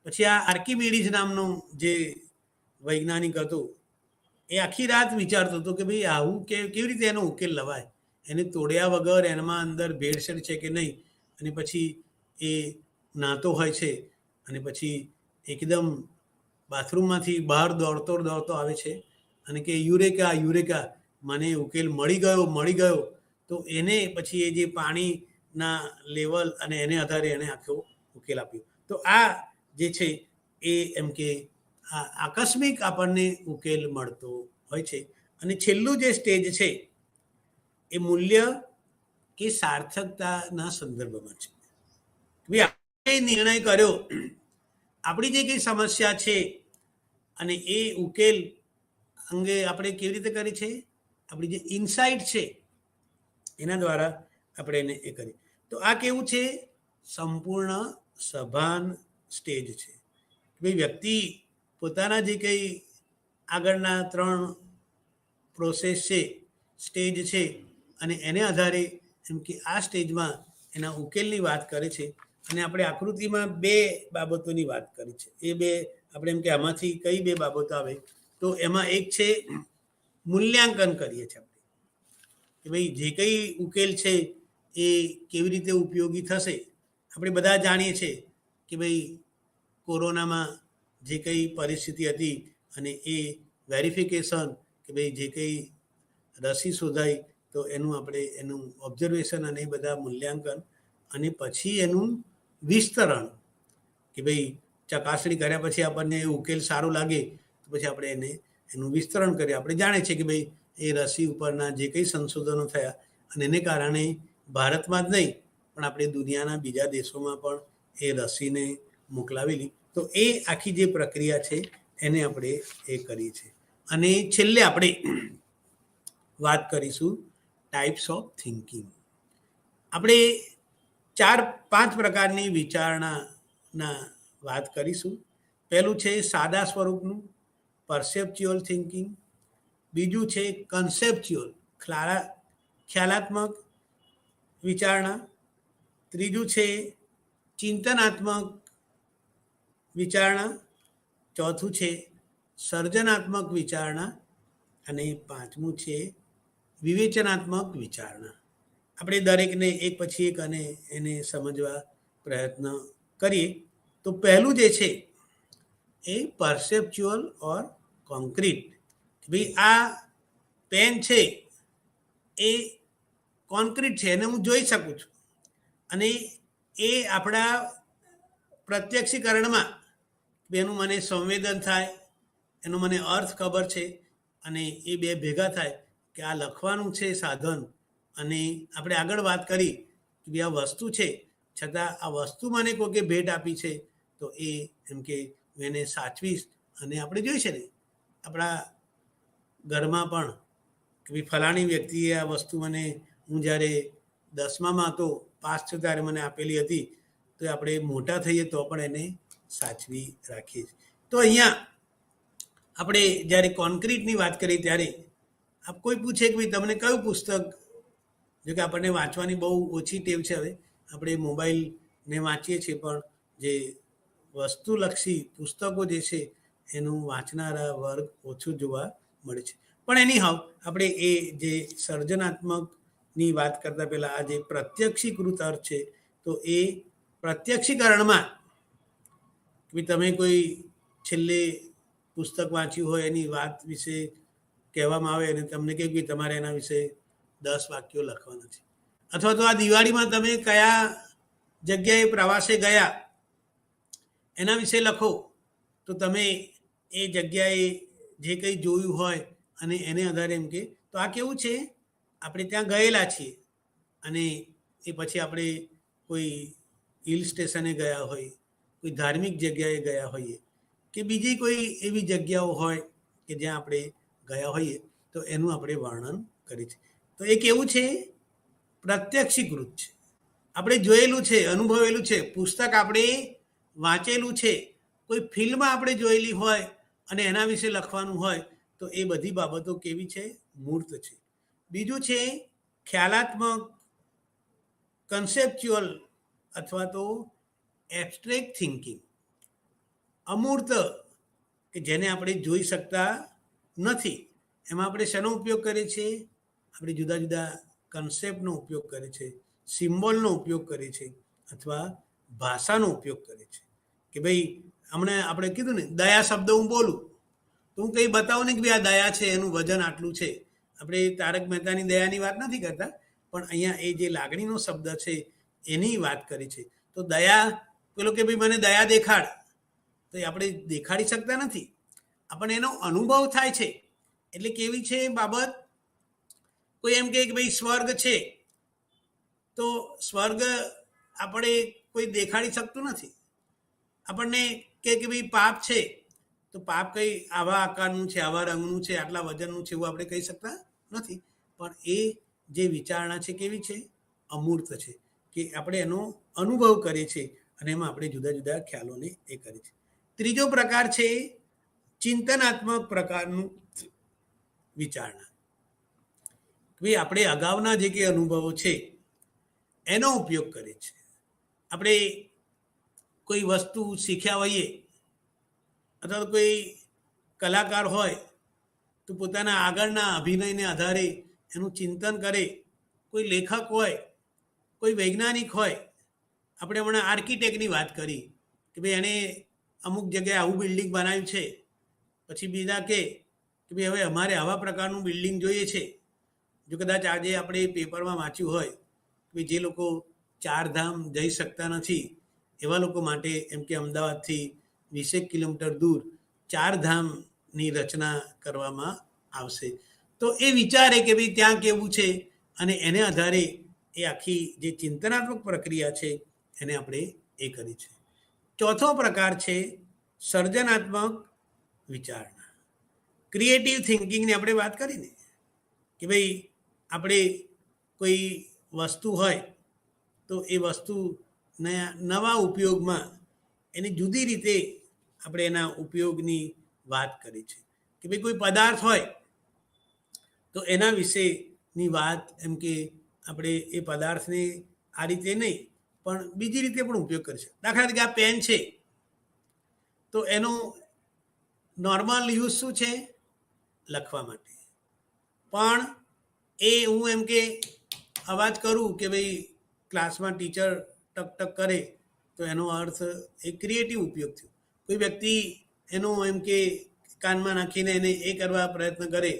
પછી આ આર્કિમિડીઝ નામનો જે વૈજ્ઞાનિક હતો એ આખી રાત વિચારતો હતો કે ભાઈ આવું કેવી રીતે એનો ઉકેલ લવાય, એને તોડ્યા વગર એમાં અંદર ભેળસેળ છે કે નહીં. અને પછી એ નાતો હોય છે અને પછી એકદમ બાથરૂમમાંથી બહાર દોડતો આવે છે અને કે યુરેકા યુરેકા, મને ઉકેલ મળી ગયો. તો એને પછી એ જે પાણીના લેવલ અને એને આધારે એને આખો ઉકેલ આપ્યો. તો આ જે છે એ એમ કે આકસ્મિક આપણને ઉકેલ મળતો હોય છે. અને છેલ્લું જે સ્ટેજ છે એ મૂલ્ય કે સાર્થકતાના સંદર્ભમાં છે. આપણે નિર્ણય કર્યો, આપણી જે કઈ સમસ્યા છે અને એ ઉકેલ અંગે આપણે કેવી રીતે કરી છે, આપણી જે ઇનસાઇટ છે એના દ્વારા આપણે એને એ કરી. તો આ કેવું છે, સંપૂર્ણ સભાન સ્ટેજ છે. ભાઈ વ્યક્તિ પોતાના જે કંઈ આગળના 3 પ્રોસેસ છે, સ્ટેજ છે, અને એને આધારે એમ કે આ સ્ટેજમાં એના ઉકેલની વાત કરે છે. અને આપણે આકૃતિમાં 2 બાબતોની વાત કરી છે. એ 2 આપણે એમ કે આમાંથી કઈ 2 બાબતો આવે, તો એમાં એક છે મૂલ્યાંકન કરીએ છીએ આપણે કે ભાઈ જે કંઈ ઉકેલ છે એ કેવી રીતે ઉપયોગી થશે. આપણે બધા જાણીએ છીએ કે ભાઈ કોરોનામાં જે કંઈ પરિસ્થિતિ હતી અને એ વેરિફિકેશન કે ભાઈ જે કંઈ રસી શોધાઈ તો એનું ઓબ્ઝર્વેશન અને એ બધા મૂલ્યાંકન અને પછી એનું વિસ્તરણ કે ભાઈ ચકાસણી કર્યા પછી આપણને ઉકેલ સારો લાગે તો પછી આપણે એનું વિસ્તરણ કરીએ. આપણે જાણીએ છીએ કે ભાઈ એ રસી ઉપરના જે કંઈ સંશોધનો થયા અને એને કારણે ભારતમાં જ નહીં પણ આપણે દુનિયાના બીજા દેશોમાં પણ એ રસીને મોકલાવેલી. તો એ આખી જે પ્રક્રિયા છે એને આપણે એ કરીએ છીએ. અને છેલ્લે આપણે વાત કરીશું ટાઈપ્સ ઓફ થિંકિંગ. આપણે 4-5 પ્રકારની વિચારણાના વાત કરીશું. પહેલું છે સાદા સ્વરૂપનું પરસેપ્ચ્યુઅલ થિંકિંગ. બીજું છે કન્સેપ્ચ્યુઅલ ખ્યાલાત્મક વિચારણા. ત્રીજું છે ચિંતનાત્મક વિચારણા. ચોથું છે સર્જનાત્મક વિચારણા. અને 5મું છે વિવેચનાત્મક વિચારણા. આપણે દરેકને એક પછી એક અને એને સમજવા પ્રયત્ન કરીએ. તો પહેલું જે છે એ પરસેપ્ચ્યુઅલ ઓર કોન્ક્રીટ. ભાઈ આ પેન છે એ કોન્ક્રીટ છે, એને હું જોઈ શકું છું અને એ આપણા પ્રત્યક્ષીકરણમાં એનું મને સંવેદન થાય, એનો મને અર્થ ખબર છે અને એ 2 ભેગા થાય કે આ લખવાનું છે સાધન. અને આપણે આગળ વાત કરી કે ભાઈ આ વસ્તુ છે છતાં આ વસ્તુ મને કોઈકે ભેટ આપી છે તો એ એમ કે હું એને સાચવીશ. અને આપણે જોઈ છે ને આપણા ઘરમાં પણ કે ભાઈ ફલાણી વ્યક્તિએ આ વસ્તુ મને, હું જ્યારે 10મામાં હતો, પાસ થયો ત્યારે મને આપેલી હતી, તો આપણે મોટા થઈએ તો પણ એને સાચવી રાખીએ છીએ. તો અહીંયા આપણે જ્યારે કોન્ક્રીટની વાત કરીએ ત્યારે કોઈ પૂછે કે ભાઈ તમને કયું પુસ્તક, જો કે આપણને વાંચવાની બહુ ઓછી ટેવ છે, હવે આપણે મોબાઈલને વાંચીએ છીએ પણ જે વસ્તુલક્ષી પુસ્તકો જે છે એનું વાંચનારા વર્ગ ઓછું જોવા મળે છે. પણ એની આપણે એ જે સર્જનાત્મકની વાત કરતા પહેલાં આ જે પ્રત્યક્ષીકૃત અર્થ છે તો એ પ્રત્યક્ષીકરણમાં તમે કોઈ છેલ્લે પુસ્તક વાંચ્યું હોય એની વાત વિશે કહેવામાં આવે અને તમને કહે કે તમારે એના વિશે 10 વાક્યો લખવાના છે, અથવા તો આ દિવાળીમાં તમે કયા જગ્યાએ પ્રવાસે ગયા એના વિશે લખો, તો તમે એ જગ્યાએ જે કંઈ જોયું હોય અને એને આધારે એમ કે તો આ કેવું છે, આપણે ત્યાં ગયેલા છીએ અને એ પછી આપણે કોઈ હિલ સ્ટેશને ગયા હોય, કોઈ ધાર્મિક જગ્યાએ ગયા હોઈએ કે બીજી કોઈ એવી જગ્યાઓ હોય કે જ્યાં આપણે ગયા હોઈએ તો એનું આપણે વર્ણન કરીએ છીએ. તો એ કેવું છે? પ્રત્યક્ષીકૃત છે. આપણે જોયેલું છે, અનુભવેલું છે, પુસ્તક આપણે વાંચેલું છે, કોઈ ફિલ્મ આપણે જોયેલી હોય અને એના વિશે લખવાનું હોય તો એ બધી બાબતો કેવી છે? મૂર્ત છે. બીજું છે ખ્યાલાત્મક, કન્સેપ્ચ્યુઅલ અથવા તો એબ્સ્ટ્રેક્ટ થિંકિંગ. અમૂર્ત કે જેને આપણે જોઈ શકતા નથી, એમાં આપણે શેનો ઉપયોગ કરીએ છીએ? આપણે જુદા જુદા કન્સેપ્ટનો ઉપયોગ કરે છે, સિમ્બોલનો ઉપયોગ કરે છે અથવા ભાષાનો ઉપયોગ કરે છે. કે ભાઈ હમણાં આપણે કીધું ને દયા શબ્દ હું બોલું તો હું કંઈ બતાવું નહીં કે ભાઈ આ દયા છે, એનું વજન આટલું છે. આપણે તારક મહેતાની દયાની વાત નથી કરતા, પણ અહીંયા એ જે લાગણીનો શબ્દ છે એની વાત કરી છે. તો દયા, પેલો કે ભાઈ મને દયા દેખાડ, તો એ આપણે દેખાડી શકતા નથી, આપણને એનો અનુભવ થાય છે. એટલે કેવી છે બાબત? કોઈ એમ કહે કે ભાઈ સ્વર્ગ છે, તો સ્વર્ગ આપણે કોઈ દેખાડી શકતું નથી. આપણને કે ભાઈ પાપ છે, તો પાપ કંઈ આવા આકારનું છે, આવા રંગનું છે, આટલા વજનનું છે, એવું આપણે કહી શકતા નથી. પણ એ જે વિચારણા છે કેવી છે? અમૂર્ત છે, કે આપણે એનો અનુભવ કરીએ છીએ અને એમાં આપણે જુદા જુદા ખ્યાલોને એ કરીએ છીએ. ત્રીજો પ્રકાર છે ચિંતનાત્મક પ્રકારનું વિચારણા. ભાઈ આપણે અગાઉના જે કંઈ અનુભવો છે એનો ઉપયોગ કરીએ છીએ. આપણે કોઈ વસ્તુ શીખ્યા હોઈએ અથવા તો કોઈ કલાકાર હોય તો પોતાના આગળના અભિનયને આધારે એનું ચિંતન કરે. કોઈ લેખક હોય, કોઈ વૈજ્ઞાનિક હોય. આપણે હમણાં આર્કિટેક્ટની વાત કરી કે ભાઈ એણે અમુક જગ્યાએ આવું બિલ્ડિંગ બનાવ્યું છે, પછી બીજા કે ભાઈ હવે અમારે આવા પ્રકારનું બિલ્ડિંગ જોઈએ છે. જો કદાચ આજે આપણે પેપરમાં વાંચ્યું હોય કે જે લોકો 4 ધામ જઈ શકતા નથી એવા લોકો માટે એમ કે અમદાવાદથી 20 કિલોમીટર દૂર 4 ધામની રચના કરવામાં આવશે. તો એ વિચારે કે ભાઈ ત્યાં કેવું છે અને એને આધારે એ આખી જે ચિંતનાત્મક પ્રક્રિયા છે એને આપણે એ કરી છે. ચોથો પ્રકાર છે સર્જનાત્મક વિચારણા. ક્રિએટિવ થિંકિંગની આપણે વાત કરીને કે ભાઈ આપણે કોઈ વસ્તુ હોય તો એ વસ્તુના નવા ઉપયોગમાં એની જુદી રીતે આપણે એના ઉપયોગની વાત કરી છે. કે ભાઈ કોઈ પદાર્થ હોય તો એના વિશેની વાત એમ કે આપણે એ પદાર્થને આ રીતે નહીં પણ બીજી રીતે પણ ઉપયોગ કરી છે. દાખલા તરીકે આ પેન છે તો એનો નોર્મલ યુઝ શું છે? લખવા માટે. પણ એ હું એમ કે અવાજ કરું કે ભાઈ ક્લાસમાં ટીચર ટક ટક કરે તો એનો અર્થ એ ક્રિએટિવ ઉપયોગ થયો. કોઈ વ્યક્તિ એનો એમ કે કાનમાં નાખીને એને એ કરવા પ્રયત્ન કરે.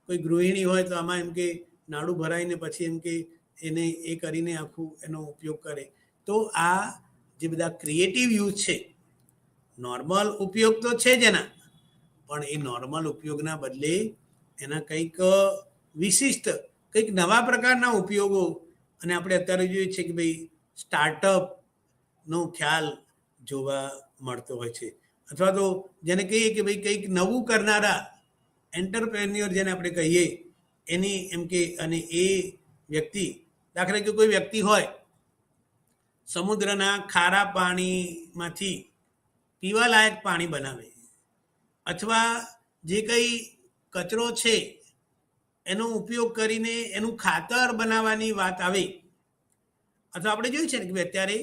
કોઈ ગૃહિણી હોય તો આમાં એમ કે નાડું ભરાઈને પછી એમ કે એને એ કરીને આખું એનો ઉપયોગ કરે. તો આ જે બધા ક્રિએટિવ યુઝ છે, નોર્મલ ઉપયોગ તો છે જ એના, પણ એ નોર્મલ ઉપયોગના બદલે એના કંઈક વિશિષ્ટ, કંઈક નવા પ્રકારના ઉપયોગો. અને આપણે અત્યારે જોઈએ છીએ કે ભાઈ સ્ટાર્ટઅપનો ખ્યાલ જોવા મળતો હોય છે. અથવા તો જેને કહીએ કે ભાઈ કંઈક નવું કરનારા એન્ટરપ્રેન્યોર જેને આપણે કહીએ એની એમ કે, અને એ વ્યક્તિ, દાખલા કે કોઈ વ્યક્તિ હોય સમુદ્રના ખારા પાણીમાંથી પીવાલાયક પાણી બનાવે, અથવા જે કંઈ કચરો છે એનો ઉપયોગ કરીને એનું ખાતર બનાવવાની વાત આવે. અથવા આપણે જોયું છે ને કે અત્યારે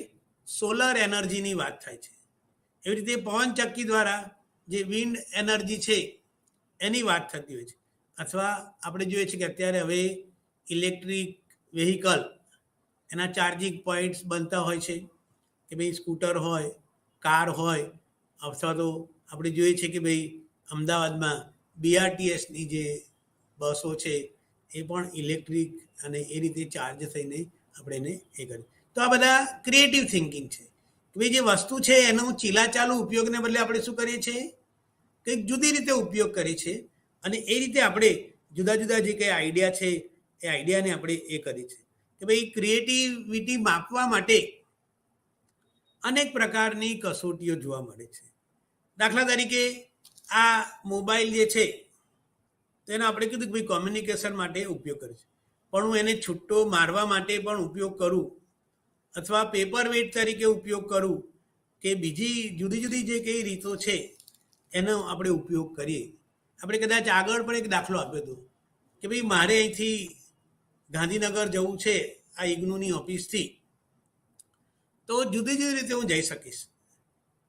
સોલર એનર્જીની વાત થાય છે. એવી રીતે પવન ચક્કી દ્વારા જે વિન્ડ એનર્જી છે એની વાત થતી હોય છે. અથવા આપણે જોઈએ છીએ કે અત્યારે હવે ઇલેક્ટ્રિક વેહિકલ એના ચાર્જિંગ પોઈન્ટ્સ બનતા હોય છે. કે ભાઈ સ્કૂટર હોય, કાર હોય, અથવા તો આપણે જોઈએ છીએ કે ભાઈ અમદાવાદમાં BRTSની જે બસો છે એ પણ ઇલેક્ટ્રિક અને એ રીતે ચાર્જ થઈને આપણે એને એ કરીએ. તો આ બધા ક્રિએટિવ થિંકિંગ છે કે ભાઈ જે વસ્તુ છે એનો ચીલાચાલુ ઉપયોગને બદલે આપણે શું કરીએ છીએ? કંઈક જુદી રીતે ઉપયોગ કરીએ છીએ. અને એ રીતે આપણે જુદા જુદા જે કંઈ આઈડિયા છે એ આઈડિયાને આપણે એ કરીએ છીએ. કે ભાઈ ક્રિએટિવિટી માપવા માટે અનેક પ્રકારની કસોટીઓ જોવા મળે છે. દાખલા તરીકે આ મોબાઈલ જે છે તેનો આપણે કીધું કે ભાઈ કોમ્યુનિકેશન માટે ઉપયોગ કરે છે, પણ હું એને છૂટો મારવા માટે પણ ઉપયોગ કરું અથવા પેપર વેટ તરીકે ઉપયોગ કરું કે બીજી જુદી જુદી જે કઈ રીતો છે એનો આપણે ઉપયોગ કરીએ. આપણે કદાચ આગળ પણ એક દાખલો આપ્યો હતો કે ભાઈ મારે અહીંથી ગાંધીનગર જવું છે આ ઇગ્નુની ઓફિસથી, તો જુદી જુદી રીતે હું જઈ શકીશ.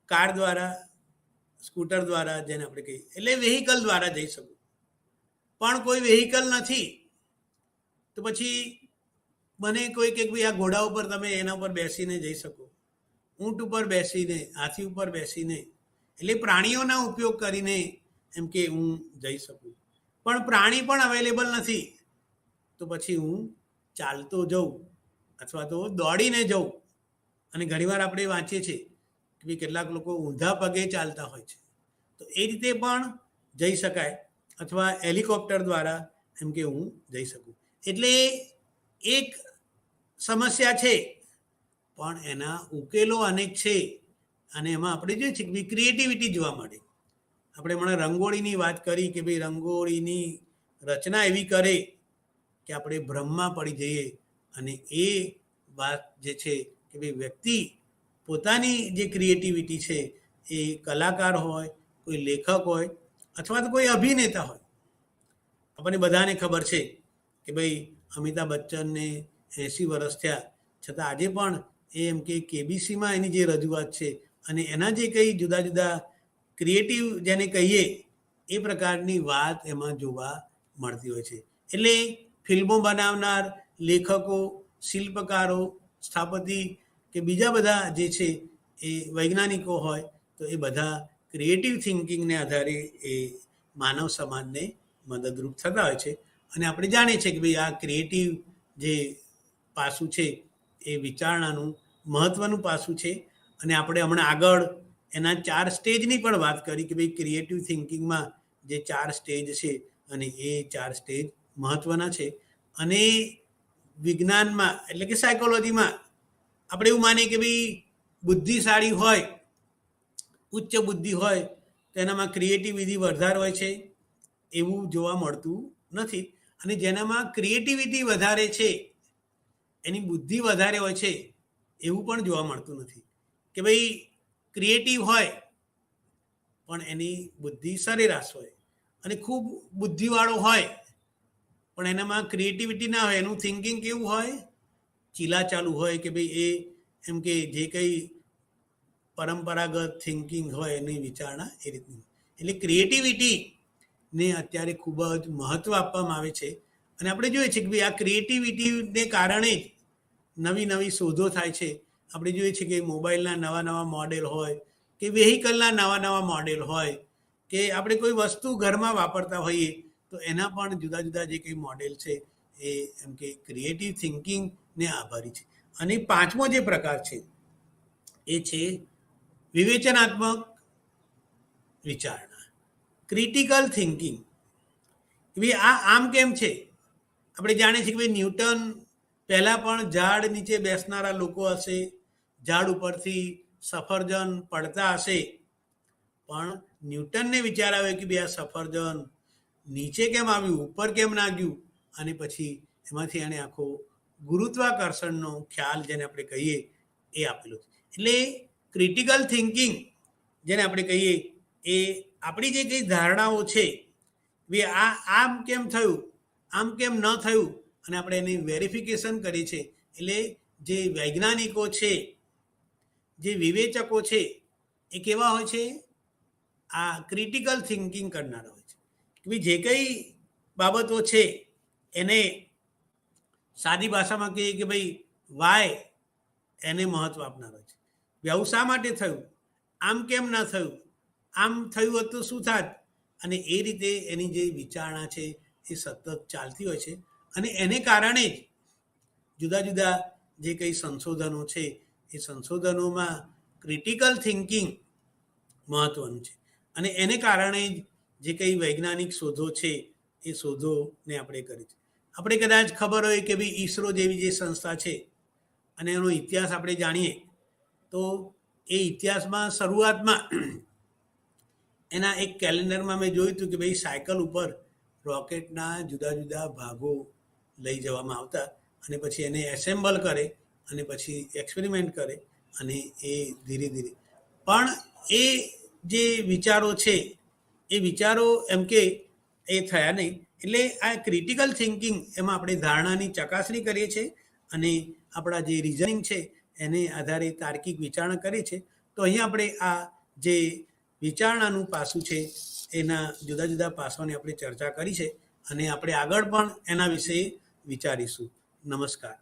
કાર દ્વારા, સ્કૂટર દ્વારા, જેને આપણે કહીએ એટલે વેહિકલ દ્વારા જઈ શકું. પણ કોઈ વેહિકલ નથી તો પછી મને કોઈ કે ભાઈ આ ઘોડા ઉપર તમે એના ઉપર બેસીને જઈ શકો, ઊંટ ઉપર બેસીને, હાથી ઉપર બેસીને, એટલે પ્રાણીઓના ઉપયોગ કરીને એમ કે હું જઈ શકું. પણ પ્રાણી પણ અવેલેબલ નથી તો પછી હું ચાલતો જઉં અથવા તો દોડીને જઉં. અને ઘણીવાર આપણે વાંચીએ છીએ કે ભાઈ કેટલાક લોકો ઊંધા પગે ચાલતા હોય છે, તો એ રીતે પણ જઈ શકાય. અથવા હેલિકોપ્ટર દ્વારા એમ કે હું જઈ શકું. એટલે એક સમસ્યા છે પણ એના ઉકેલો અનેક છે. અને એમાં આપણે જોઈએ છીએ કે ભાઈ ક્રિએટિવિટી જોવા મળે. આપણે હમણાં રંગોળીની વાત કરી કે ભાઈ રંગોળીની રચના એવી કરે કે આપણે ભ્રમમાં પડી જઈએ. અને એ વાત જે છે કે ભાઈ વ્યક્તિ પોતાની જે ક્રિએટિવિટી છે એ કલાકાર હોય, કોઈ લેખક હોય અથવા તો કોઈ અભિનેતા હોય. આપણને બધાને ખબર છે કે ભાઈ અમિતાભ બચ્ચનને 80 વર્ષ થયા છતાં આજે પણ એમ કે કેબીસીમાં એની જે રજૂઆત છે અને એના જે કંઈ જુદા જુદા ક્રિએટિવ જેને કહીએ એ પ્રકારની વાત એમાં જોવા મળતી હોય છે. એટલે ફિલ્મો બનાવનાર લેખકો, શિલ્પકારો, સ્થાપતિ કે બીજા બધા જે છે એ વૈજ્ઞાનિકો હોય તો એ બધા ક્રિએટિવ થિંકિંગને આધારે એ માનવ સમાજને મદદરૂપ થતા હોય છે. અને આપણે જાણીએ છીએ કે ભાઈ આ ક્રિએટિવ જે પાસું છે એ વિચારણાનું મહત્ત્વનું પાસું છે. અને આપણે હમણાં આગળ એના 4 સ્ટેજની પણ વાત કરી કે ભાઈ ક્રિએટિવ થિંકિંગમાં જે 4 સ્ટેજ છે અને એ 4 સ્ટેજ મહત્ત્વના છે. અને વિજ્ઞાનમાં એટલે કે સાયકોલોજીમાં આપણે એવું માનીએ કે ભાઈ બુદ્ધિશાળી હોય, ઉચ્ચ બુદ્ધિ હોય તો એનામાં ક્રિએટિવિટી વધારે હોય છે એવું જોવા મળતું નથી. અને જેનામાં ક્રિએટિવિટી વધારે છે એની બુદ્ધિ વધારે હોય છે એવું પણ જોવા મળતું નથી. કે ભાઈ ક્રિએટિવ હોય પણ એની બુદ્ધિ સરેરાશ હોય, અને ખૂબ બુદ્ધિવાળો હોય પણ એનામાં ક્રિએટિવિટી ના હોય, એનું થિંકિંગ કેવું હોય, ચીલાચાલુ હોય કે ભાઈ એ એમ કે જે કંઈ પરંપરાગત થિંકિંગ હોય એની વિચારણા એ રીતની. એટલે ક્રિએટિવિટીને અત્યારે ખૂબ જ મહત્ત્વ આપવામાં આવે છે. અને આપણે જોઈએ છીએ કે ભાઈ આ ક્રિએટિવિટીને કારણે જ નવી નવી શોધો થાય છે. આપણે જોઈએ છીએ કે મોબાઈલના નવા નવા મોડેલ હોય કે વેહિકલના નવા નવા મોડેલ હોય કે આપણે કોઈ વસ્તુ ઘરમાં વાપરતા હોઈએ તો એના પણ જુદા જુદા જે કંઈ મોડેલ છે એ એમ કે ક્રિએટિવ થિંકિંગને આભારી છે. અને 5મો જે પ્રકાર છે એ છે વિવેચનાત્મક વિચારણા, ક્રિટિકલ થિંકિંગ. ભાઈ આ આમ કેમ છે? આપણે જાણીએ છીએ કે ભાઈ ન્યૂટન પહેલાં પણ ઝાડ નીચે બેસનારા લોકો હશે, ઝાડ ઉપરથી સફરજન પડતા હશે, પણ ન્યૂટનને વિચાર આવ્યો કે ભાઈ આ સફરજન નીચે કેમ આવ્યું, ઉપર કેમ ના ગયું? અને પછી એમાંથી એને આખો ગુરુત્વાકર્ષણનો ખ્યાલ જેને આપણે કહીએ એ આપેલો. એટલે ક્રિટિકલ થિંકિંગ જેને આપણે કહીએ એ આપણી જે કંઈ ધારણાઓ છે ભાઈ આ આમ કેમ થયું, આમ કેમ ન થયું, અને આપણે એની વેરિફિકેશન કરીએ છીએ. એટલે જે વૈજ્ઞાનિકો છે, જે વિવેચકો છે એ કેવા હોય છે? આ ક્રિટિકલ થિંકિંગ કરનારા હોય છે. કે ભાઈ જે કંઈ બાબતો છે એને સાદી ભાષામાં કહીએ કે ભાઈ વાય એને મહત્ત્વ આપનાર હોય છે. આવું શા માટે થયું, આમ કેમ ના થયું, આમ થયું હોત તો શું થાત? અને એ રીતે એની જે વિચારણા છે એ સતત ચાલતી હોય છે. અને એને કારણે જ જુદા જુદા જે કંઈ સંશોધનો છે એ સંશોધનોમાં ક્રિટિકલ થિંકિંગ મહત્ત્વનું છે. અને એને કારણે જ જે કંઈ વૈજ્ઞાનિક શોધો છે એ શોધોને આપણે કરી છે. આપણે કદાચ ખબર હોય કે ભાઈ ઈસરો જેવી જે સંસ્થા છે અને એનો ઇતિહાસ આપણે જાણીએ તો એ ઇતિહાસમાં શરૂઆતમાં એના એક કેલેન્ડરમાં મેં જોયું હતું કે ભાઈ સાયકલ ઉપર રોકેટના જુદા જુદા ભાગો લઈ જવામાં આવતા અને પછી એને એસેમ્બલ કરે અને પછી એક્સપેરિમેન્ટ કરે અને એ ધીરે ધીરે પણ એ જે વિચારો છે એ વિચારો એમ કે એ થયા નહીં. એટલે આ ક્રિટિકલ થિંકિંગ એમાં આપણે ધારણાની ચકાસણી કરીએ છીએ અને આપણા જે રિઝનિંગ છે એને આધારે તાર્કિક વિચારણા કરીએ છીએ. તો અહીંયા આપણે આ જે વિચારણાનું પાસું છે એના જુદા જુદા પાસાઓની આપણે ચર્ચા કરી છે અને આપણે આગળ પણ એના વિશે વિચારીશું. નમસ્કાર.